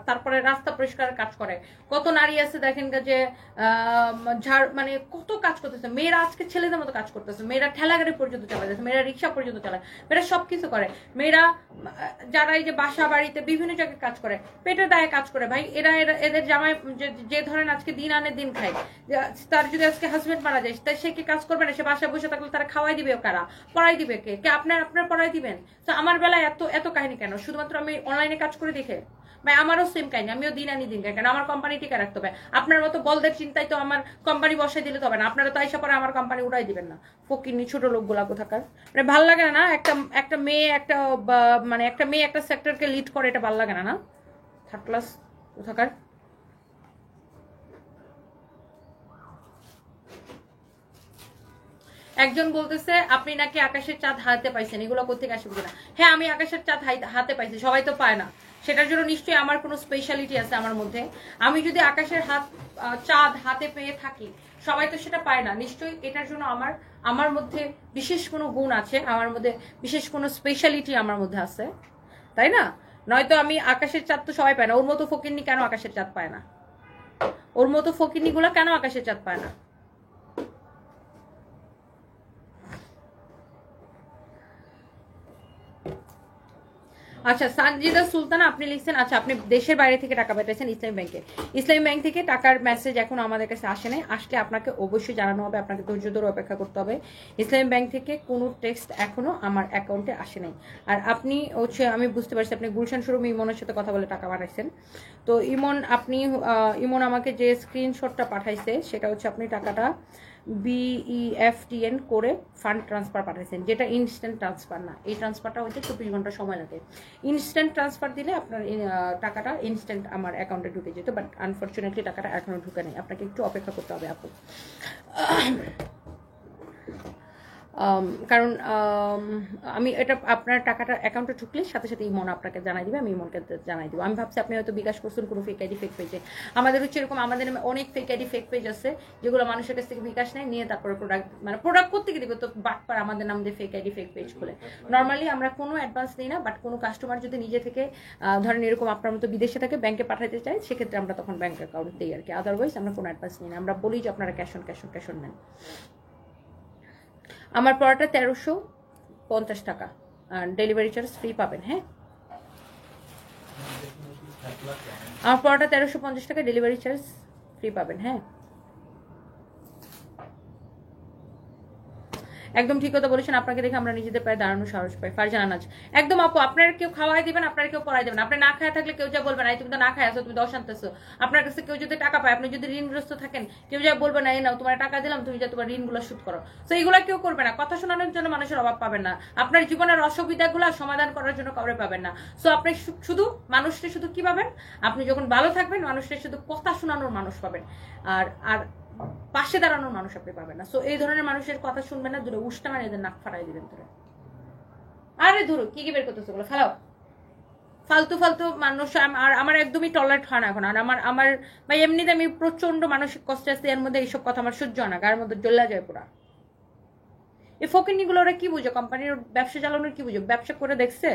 তারপরে রাস্তা পরিষ্কারের কাজ করে। কত নারী আছে দেখেন যে মানে কত কাজ করতেছে। মেয়েরা আজকে ছেলেদের মতো কাজ করতেছে। মেয়েরা ঠেলা গাড়ি পর্যন্ত চালাতেছে, মেয়েরা রিক্সা পর্যন্ত চালায়, মেয়েরা সবকিছু করে। মেয়েরা যারা এই যে বাসা বাড়িতে বিভিন্ন জায়গায় কাজ করে, পেটের দায়ে কাজ করে ভাই। এদের জামাই যে ধরেন আজকে দিন আনে দিন খায়, তার যদি আজকে হাজবেন্ড মারা যায়, তাই সে কি কাজ করবে না? সে বাসায় বসে থাকলে তারা খাওয়াই দিবে কারা? পড়াই দিবে কে? আপনার পড়াই দিবেন? তো আমার বেলায় এত কাহিনী কেন? শুধুমাত্র আমি অনলাইনে কাজ করে দেখে ভাই, আমারও সেম কাহিনী। আমিও দিন আনি দিন খাই, কেন আমার কোম্পানি টিকে রাখতে হবে। আপনার মতো বলদের চিন্তায় তো আমার কোম্পানি বসাই দিলে তো হবে না। আপনারা তো আইসা পরে আমার কোম্পানি উড়াই দিবেন না। ফকিনি ছোট লোকগুলা কোথাকার। মানে ভাল লাগে না একটা মেয়ে মানে একটা মেয়ে একটা সেক্টরকে লিড করে, এটা ভাল লাগে না। থার্ড ক্লাস কোথাকার। একজন বলতেছে আপনি নাকি আকাশের চাঁদ হাতে পাইছেন, এগুলো কোথেকে আসে বুঝে না। হ্যাঁ, আমি আকাশের চাঁদ হাতে পাইছি, সবাই তো পায় না। সেটার জন্য নিশ্চয়ই আমার কোনো স্পেশালিটি আছে আমার মধ্যে। আমি যদি আকাশের চাঁদ হাতে পেয়ে থাকি, সবাই তো সেটা পায় না। নিশ্চয়ই এটার জন্য আমার মধ্যে বিশেষ কোনো গুণ আছে, আমার মধ্যে বিশেষ কোনো স্পেশালিটি আমার মধ্যে আছে, তাই না? নয়তো আমি আকাশের চাঁদ তো সবাই পায় না। ওর মতো ফকিন্নি কেন আকাশের চাঁদ পায় না? ওর মতো ফকিন্নি গুলা কেন আকাশের চাঁদ পায় না? আচ্ছা সানজিদা সুলতানা আপনি লিখছেন, আচ্ছা আপনি দেশের বাইরে থেকে টাকা পাঠাইছেন ইসলামী ব্যাংকে। ইসলামী ব্যাংক থেকে টাকার মেসেজ এখনো আমাদের কাছে আসে নাই, আসলে আপনাকে অবশ্যই জানানো হবে, আপনাকে ধৈর্য ধরে অপেক্ষা করতে হবে। ইসলামী ব্যাংক থেকে কোনো টেক্সট এখনো আমার অ্যাকাউন্টে আসে নাই। আর আপনি হচ্ছে, আমি বুঝতে পারছি আপনি গুলশান শোরুম ইমনের সাথে কথা বলে টাকা পাঠাইছেন। তো ইমন আমাকে যে স্ক্রিনশটটা পাঠাইছে সেটা হচ্ছে আপনি টাকাটা BEFTN করে ফান্ড ট্রান্সফার পাঠাইছেন, যেটা ইনস্ট্যান্ট ট্রান্সফার না। এই ট্রান্সফারটা হচ্ছে 24 ঘন্টা সময় লাগে। ইনস্ট্যান্ট ট্রান্সফার দিলে আপনার টাকাটা ইনস্ট্যান্ট আমার অ্যাকাউন্টে ঢুকে যেত, বাট আনফর্চুনেটলি টাকাটা এখনো ঢুকে নেই। আপনাকে একটু অপেক্ষা করতে হবে আপু, কারণ আমি এটা আপনার টাকাটা অ্যাকাউন্টে ঢুকলে সাথে সাথে ইমন আপনাকে জানাই দিবে, আমি ইমনকে জানাই দিব। আমি ভাবছি আপনি হয়তো বিকাশ করছেন কোনো ফেক আইডি ফেক পেজে। আমাদের হচ্ছে এরকম, আমাদের অনেক ফেক আইডি ফেক পেজ আছে যেগুলো মানুষের কাছ থেকে বিকাশ নেয়, নিয়ে তারপরে প্রোডাক্ট করতে দিবে, তো বাটপার আমাদের নাম দিয়ে ফেক আইডি ফেক পেজ খুলে। নর্মালি আমরা কোনো অ্যাডভান্স নিই না, বাট কোনো কাস্টমার যদি নিজে থেকে ধরেন এরকম আপনার মতো বিদেশে থাকে ব্যাংকে পাঠাতে চায়, সেক্ষেত্রে আমরা তখন ব্যাংক অ্যাকাউন্ট দিই আর কি। আদারওয়াইজ আমরা কোনো অ্যাডভান্স নিই না, আমরা বলি যে আপনারা ক্যাশ অন নেন। আমার পড়াটা 1350 টাকা, ডেলিভারি চার্জ ফ্রি পাবেন। হ্যাঁ, আমার পড়াটা 1350 টাকা, ডেলিভারি চার্জ ফ্রি পাবেন। হ্যাঁ, একদম ঠিক কথা বলেছেন, আপনাকে দেখে আমরা নিজেদের পায়ে দাঁড়ানো সাহস পাই। ফারজানা নাজ একদম আপু, আপনার কেউ খাওয়াই দিবেন, আপনার কেউ পড়াই দেবেন। আপনি না খায় থাকলে কেউ যা বলবেন না তুমি তো না খায় আসো, তুমি 10 আনতেছো। আপনার কাছে কেউ যদি টাকা পায়, আপনি যদি ঋণগ্রস্ত থাকেন, কেউ যা বলবে না এই নাও তোমার টাকা দিলাম, তুমি যা তোমার ঋণগুলো শোধ করো। তো এইগুলা কেউ করবে না, কথা শোনানোর জন্য মানুষের অভাব পাবেন না, আপনার জীবনের অসুবিধাগুলো সমাধান করার জন্য কাউরে পাবেন না। সো আপনি শুধু মানুষটা শুধু কি পাবেন, আপনি যখন ভালো থাকবেন মানুষটা শুধু কথা শোনানোর মানুষ পাবেন, আর আর পাশে দাঁড়ানোর মানুষ আপনি পাবেন না। সো এই ধরনের মানুষের কথা শুনবেন না, দূরে উষ্টা মানে এদের নাক ফাটাই দিবেন ধরে। আরে ধরো কি বের করতেছো বলো, ফেলাও। ফালতু মানুষ আর আমার একদমই টলারেট হয় না এখন। আর আমার ভাই এমনিতে আমি প্রচন্ড মানসিক কষ্টে আছি, এর মধ্যে এইসব কথা আমার সহ্য হয় না, গায়ের মধ্যে জ্বলা যায় পুরা। এই ফকিনিগুলো ওরা কি বুঝে, কোম্পানির ব্যবসা চালানোর কি বুঝে, ব্যবসা করে দেখছে?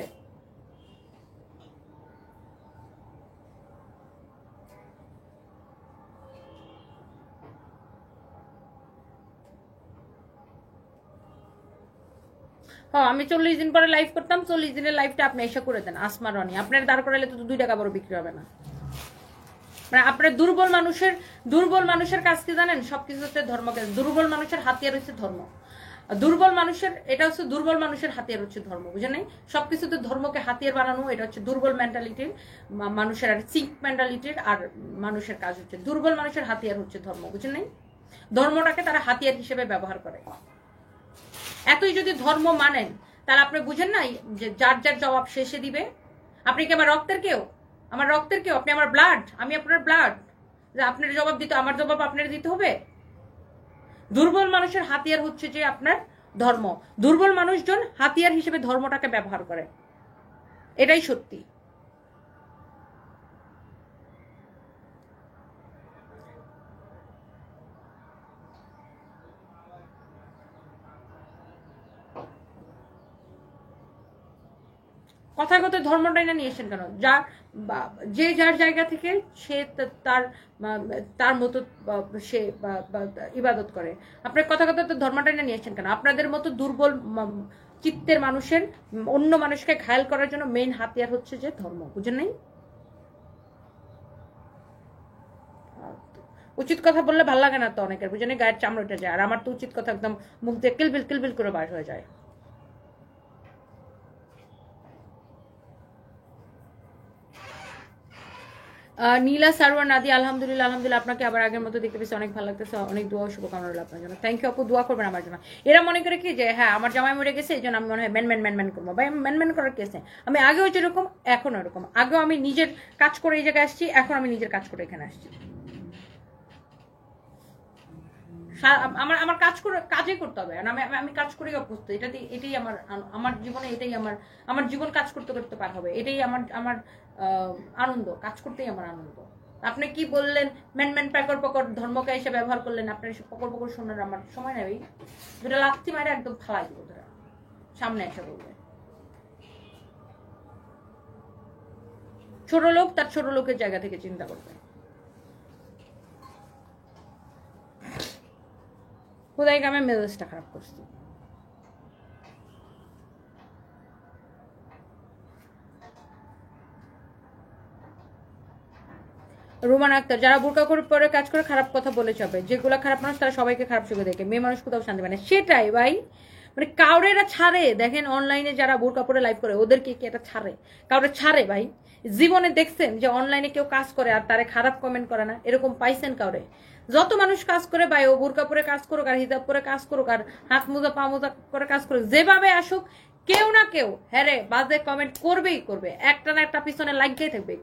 হ্যাঁ, আমি 40 দিন পরে লাইভ করতাম, 40 দিনের লাইভটা আপনি এসে করে দেন। আসমা রনি আপনার দাঁড় করালে তো 2 টাকা বড় বিক্রি হবে না। মানে আপনার দুর্বল মানুষের কাজ কি জানেন, সবকিছুতে ধর্মকে, দুর্বল মানুষের হাতিয়ার হচ্ছে ধর্ম। দুর্বল মানুষের এটা হচ্ছে, দুর্বল মানুষের হাতিয়ার হচ্ছে ধর্ম, বুঝেন নাই? সবকিছুতে ধর্মকে হাতিয়ার বানানো, এটা হচ্ছে দুর্বল মেন্টালিটির মানুষের, আর সিক মেন্টালিটির আর মানুষের কাজ হচ্ছে। দুর্বল মানুষের হাতিয়ার হচ্ছে ধর্ম, বুঝেন নাই? ধর্মটাকে তারা হাতিয়ার হিসেবে ব্যবহার করে। এতই যদি ধর্ম মানেন তাহলে আপনি বুঝেন না যে যার যার জবাব শেষে দিবে। আপনি কি আমার রক্তের কেউ? আমার রক্তের কেউ? আপনি আমার ব্লাড, আমি আপনার ব্লাড। আপনার জবাব দিতে, আমার জবাব আপনার দিতে হবে? দুর্বল মানুষের হাতিয়ার হচ্ছে যে আপনার ধর্ম। দুর্বল মানুষজন হাতিয়ার হিসেবে ধর্মটাকে ব্যবহার করে, এটাই সত্যি। কথায় কথায় ধর্মটাই না নিয়ে এসেছেন কেন? যে যার জায়গা থেকে সে তার মতো সে ইবাদত করে। আপনার কথা কথা তো ধর্মটাই না নিয়ে এসেছেন কেন? আপনাদের মতো দুর্বল চিত্তের মানুষের অন্য মানুষকে ঘায়াল করার জন্য মেইন হাতিয়ার হচ্ছে যে ধর্ম, বুঝেন নাই? উচিত কথা বললে ভালো লাগে না তো অনেকের, বুঝেন? গায়ের চামড়াটা যায়, আর আমার তো উচিত কথা একদম মুখ দিয়ে কিলবিল কিলবিল করে বার হয়ে যায়। নীলা সারওয়ার নাদি আলহামদুলিল্লাহ, আপনাকে আবার আগের মতো দেখতে পেয়েছি, অনেক ভালো লাগতেছে, অনেক দোয়া শুভকামনা রইল আপনার জন্য। থ্যাংক ইউ আপু, দোয়া করবেন আমার জন্য। এরা মনে করে কি যে হ্যাঁ আমার জামাই মরে গেছে এই জন্য আমি মনে হয় ম্যান করবো, ভাই ম্যান করার কেসে আমি আগেও যেরকম এখনো এরকম। আগেও আমি নিজের কাজ করে এই জায়গায় আসছি, এখন আমি নিজের কাজ করে এখানে আসছি। আমার কাজই করতে হবে, আমি কাজ করেই অভ্যস্ত। এটাই আমার জীবনে, এটাই আমার জীবন কাজ করতে করতে পার হবে। এটাই আমার আনন্দ, কাজ করতেই আমার আনন্দ। আপনি কি বললেন ম্যান পকর ধর্মকে এসে ব্যবহার করলেন, আপনার এসে পকর শোনার আমার সময় নেই। দুটা লাথি মারে একদম ফালাই দিব ধরা, সামনে এসে বলবে। ছোট লোক তার ছোট লোকের জায়গা থেকে চিন্তা করবে। খোদাই কামে মেজাজটা খারাপ করছি। রোমান আক্তার, যারা বোরকা করে পরে কাজ করে খারাপ কথা বলে যাবে, যেগুলো খারাপ মানুষ তারা সবাইকে খারাপ চোখে দেখে, মেয়ে মানুষ কোথাও শান্তি পায় না। সেটাই ভাই, মানে কাউরে এটা ছাড়ে। দেখেন অনলাইনে যারা বোরকা পরে লাইভ করে ওদেরকে কি এটা ছাড়ে? কাউরে ছাড়ে ভাই? জীবনে দেখছেন যে অনলাইনে কেউ কাজ করে আর তারে খারাপ কমেন্ট করে না? এরকম পাইছেন কাউরে? যত মানুষ কাজ করে ভাই, ও বোরকা পরে কাজ করুক আর হিজাব পরে কাজ করুক আর হাত মোজা পা মোজা করে কাজ করুক, যেভাবে আসুক, কেউ না কেউ হ্যাঁ রে বাজে কমেন্ট করবেই করবে, একটা না একটা পিছনে লাগিয়ে থাকবে।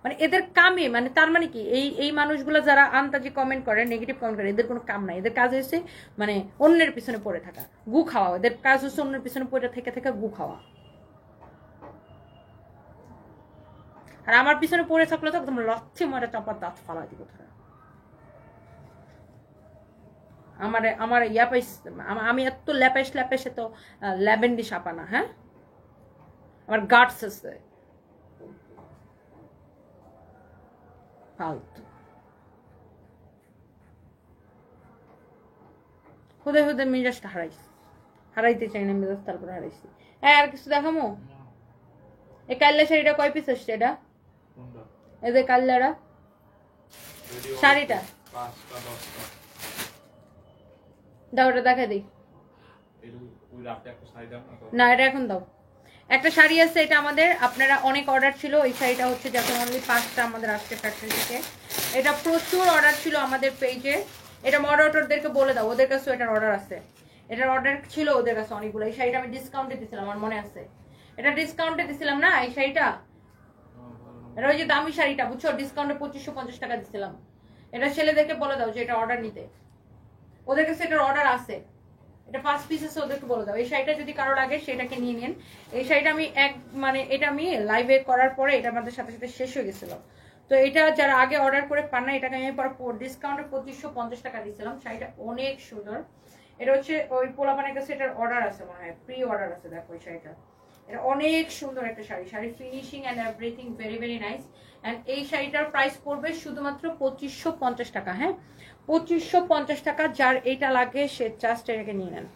মানে এদের কামে, মানে তার মানে কি, এই মানুষগুলো যারা আন্তাজি কমেন্ট করে, নেগেটিভ কমেন্ট করে, এদের কোনো কাম নাই। এদের কাজ হচ্ছে মানে অন্যের পিছনে পড়ে থাকা, গু খাওয়া। এদের কাজ হচ্ছে অন্যের পিছনে পড়ে থেকে থেকে গু খাওয়া। আর আমার পিছনে পড়ে থাকলে তো একদম লচ্ছে মরে চাপার দাঁত ফালা দিব। আমার ইয়া পাইস, আমি এত ল্যাপাইস তো ল্যাভেন্ডি সাপা না। হ্যাঁ, আমার গার্ডস আছে ফালতু। হুদে হুদে মেজাজটা হারাইতে চাই না মেজাজ, তারপরে হারাইছি। হ্যাঁ, আর কিছু দেখামো? এই কাল্লা শাড়িটা কয় পিস আসছে? এটা এই যে কাল্লারা শাড়িটা দাও, ওটা দেখা দিই না, এটা এখন দাও। একটা শাড়ি আছে, এটা আমাদের আপনারা অনেক অর্ডার ছিল। এই শাড়িটা হচ্ছে যখন অনলি 5টা আমাদের আসছে ফ্যাক্টরি থেকে। এটা প্রচুর অর্ডার ছিল আমাদের পেজে। এটা মডারেটরদেরকে বলে দাও, ওদের কাছে এটার অর্ডার আছে। এটার অর্ডার ছিল ওদের কাছে অনেকগুলো। এই শাড়িটা আমি ডিসকাউন্টে দিছিলাম, আমার মনে আছে। এটা ডিসকাউন্টে দিছিলাম না এই শাড়িটা? এটা ওই যে দামি শাড়িটা, বুঝছো, ডিসকাউন্টে 2550 টাকা দিছিলাম। এটা ছেলেদেরকে বলে দাও যে এটা অর্ডার নিতে, ওদের কাছে এটার অর্ডার আছে। এটা 5 পিস আছে, ওদেরকে বলে দাও। এই শাড়িটা যদি কারো লাগে সেটাকে নিয়ে নিন। এই শাড়িটা আমি এটা আমি লাইভে করার পরে এটা আমাদের সাথে সাথে শেষ হয়ে গেছিল। তো এটা যারা আগে অর্ডার করে পান না, এটাকে আমি পরে ডিসকাউন্টে 2550 টাকা দিয়েছিলাম। শাড়িটা অনেক সুন্দর। এটা হচ্ছে ওই পোলাপানের কাছে এটার অর্ডার আছে, মনে হয় প্রি অর্ডার আছে। দেখো এই শাড়িটা, এটা অনেক সুন্দর একটা sari finishing and everything very very nice. And এই শাড়িটার প্রাইস পড়বে শুধুমাত্র 2550 টাকা। হ্যাঁ, 2550 টাকা। যার এটা লাগে সে জাস্ট এটাকে নিয়ে নেন।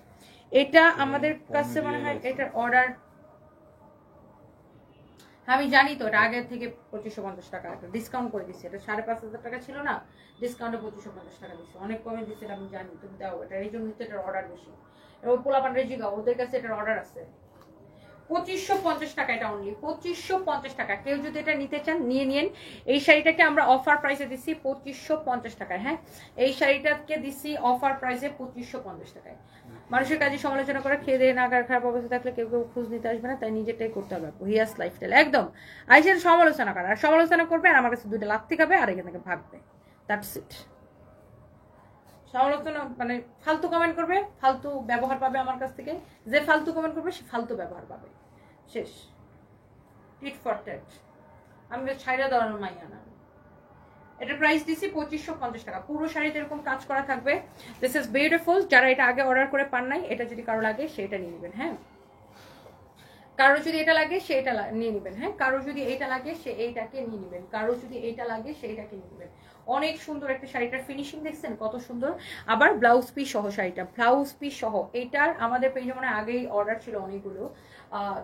এটা আমাদের কাছে মনে হয় এটার অর্ডার, আমি জানি তো, এটা আগের থেকে 2550 টাকা ডিসকাউন্ট করে দিচ্ছে। এটা 5500 টাকা ছিল না, ডিসকাউন্টে 2550 টাকা দিচ্ছে, অনেক কমে দিচ্ছে। আমি জানি, তুমি দাও এটা, এই জন্য এটার অর্ডার বেশি। এবং পোলাপান রেজিগা ওদের কাছে এটার অর্ডার আছে। 2550 টাকা, এটা অনলি 2550 টাকা। কেউ যদি এটা নিতে চান নিয়ে নিন। এই শাড়িটাকে আমরা অফার প্রাইসে দিচ্ছি 2550 টাকায়। হ্যাঁ, এই শাড়িটাকে দিচ্ছি অফার প্রাইসে 2550 টাকায়। মানুষের কাজে সমালোচনা করে খেয়ে দিয়ে না খারাপ অবস্থা থাকলে কেউ কেউ খোঁজ নিতে আসবে না, তাই নিজেরটাই করতে হবে। হিয়াস লাইফস্টাইল একদম আইসের সমালোচনা করে, আর সমালোচনা করবে আর আমার কাছে দুটো লাথি খাবে আর এখান থেকে ভাগবে। That's it. সমালোচনা মানে ফালতু কমেন্ট করবে, ফালতু ব্যবহার পাবে আমার কাছ থেকে। যে ফালতু কমেন্ট করবে সে ফালতু ব্যবহার পাবে। শেষ, টিট ফর ট্যাট। আমি ছাইরা দেওয়ার মাইয়া না। এটার প্রাইস দিচ্ছি 2550 টাকা। পুরো শাড়িতে এরকম কাজ করা থাকবে। This is beautiful. যারা এটা আগে অর্ডার করে পান নাই, এটা যদি কারো লাগে সেটা নিয়ে নেবেন। হ্যাঁ, কারো যদি এটা লাগে সে এটা নিয়ে নেবেন। হ্যাঁ, কারো যদি এইটা লাগে সে এইটাকে নিয়ে নেবেন। কারো যদি এইটা লাগে সে এটাকে নিয়ে নেবেন। অনেক সুন্দর একটা শাড়িটার ফিনিশিং দেখছেন কত সুন্দর। আবার ব্লাউজ পিস সহ শাড়িটা, ব্লাউজ পিস সহ। এইটার আমাদের পেজে মানে আগেই অর্ডার ছিল অনেকগুলো।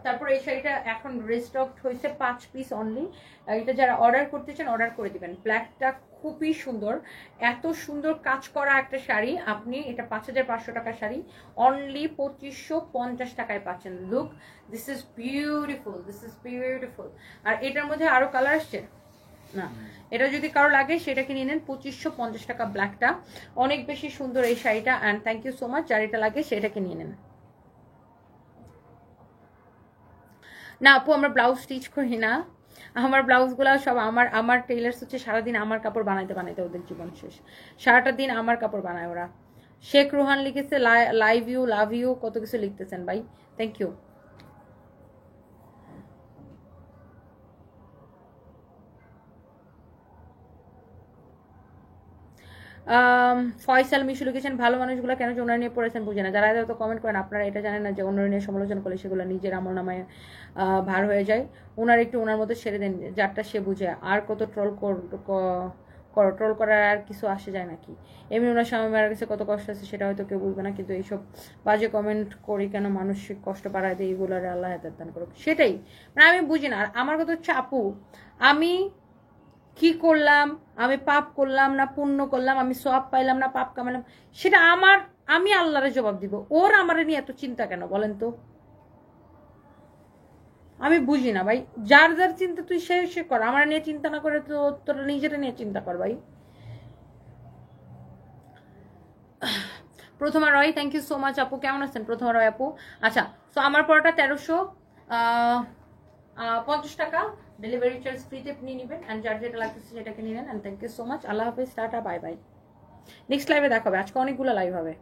তারপর এই শাড়িটা এখন রিস্টক হয়েছে 5 পিস অনলি। এটা যারা অর্ডার করতে চান অর্ডার করে দিবেন। ব্ল্যাকটা খুবই সুন্দর, এত সুন্দর কাজ করা একটা শাড়ি। আপনি এটা 5500 টাকার শাড়ি অনলি 2550 টাকায় পাচ্ছেন। Look, this is beautiful, this is beautiful. আর এটার মধ্যে আরো কালার আসছে না, এটা যদি কারো লাগে সেটাকে নিয়ে নেন। 2550 টাকা ব্ল্যাকটা অনেক বেশি সুন্দর এই শাড়িটা। And thank you so much. যার এটা লাগে সেটাকে নিয়ে নেন। না আপু, আমরা ব্লাউজ স্টিচ করি না। আমার ব্লাউজগুলো সব আমার টেইলার্স হচ্ছে সারাদিন আমার কাপড় বানাইতে বানাইতে ওদের জীবন শেষ। সারাটা দিন আমার কাপড় বানায় ওরা। শেখ রোহান লিখেছে লাইভ ইউ, লাভ ইউ, কত কিছু লিখতেছেন ভাই, থ্যাংক ইউ। ফয়সাল মিশু লিখেছেন ভালো মানুষগুলো কেন যে ওনার নিয়ে পড়েছেন বুঝে না। যারা এত কমেন্ট করেন আপনারা এটা জানেন না যে অন্যের নিয়ে সমালোচনা করলে সেগুলো নিজের আমল নামায় ভার হয়ে যায়। ওনার একটু ওনার মতো ছেড়ে দেন, যারটা সে বুঝে। আর কত ট্রল করার আর কিছু আসে যায় নাকি? এমনি ওনার স্বামী মারা গেছে, কত কষ্ট আছে সেটা হয়তো কেউ বুঝবে না, কিন্তু এইসব বাজে কমেন্ট করি কেন মানসিক কষ্ট বাড়ায় দেয়, এগুলোর আল্লাহ হেদায়েত দান করুক। সেটাই মানে আমি বুঝি না। আর আমার কথা হচ্ছে আপু, আমি কি করলাম, আমি পাপ করলাম না পুণ্য করলাম, আমি সওয়াব পাইলাম না পাপ কামালাম, সেটা আমি আল্লাহরে জবাব দিব। ওর আমারে নিয়ে এত চিন্তা কেন বলেন তো? আমি বুঝি না ভাই। যার যার চিন্তা তুই সে কর, আমার নিয়ে চিন্তা না করে তো তোরা নিজেরা নিয়ে চিন্তা কর ভাই। প্রথমা রয়, থ্যাংক ইউ সো মাচ আপু। কেমন আছেন প্রথমা রয় আপু? আচ্ছা, তো আমার পরোটা 1350 টাকা, ডেলিভারি চার্জ ফ্রিতে নিয়ে নেবেন, অ্যান্ড যার যেটা লাগতেছে সেটাকে নিয়ে নেন। And thank you so much. আল্লাহ হাফিজ, টাটা, বাই বাই। নেক্সট লাইভে দেখা হবে, আজকে অনেকগুলো লাইভ হবে।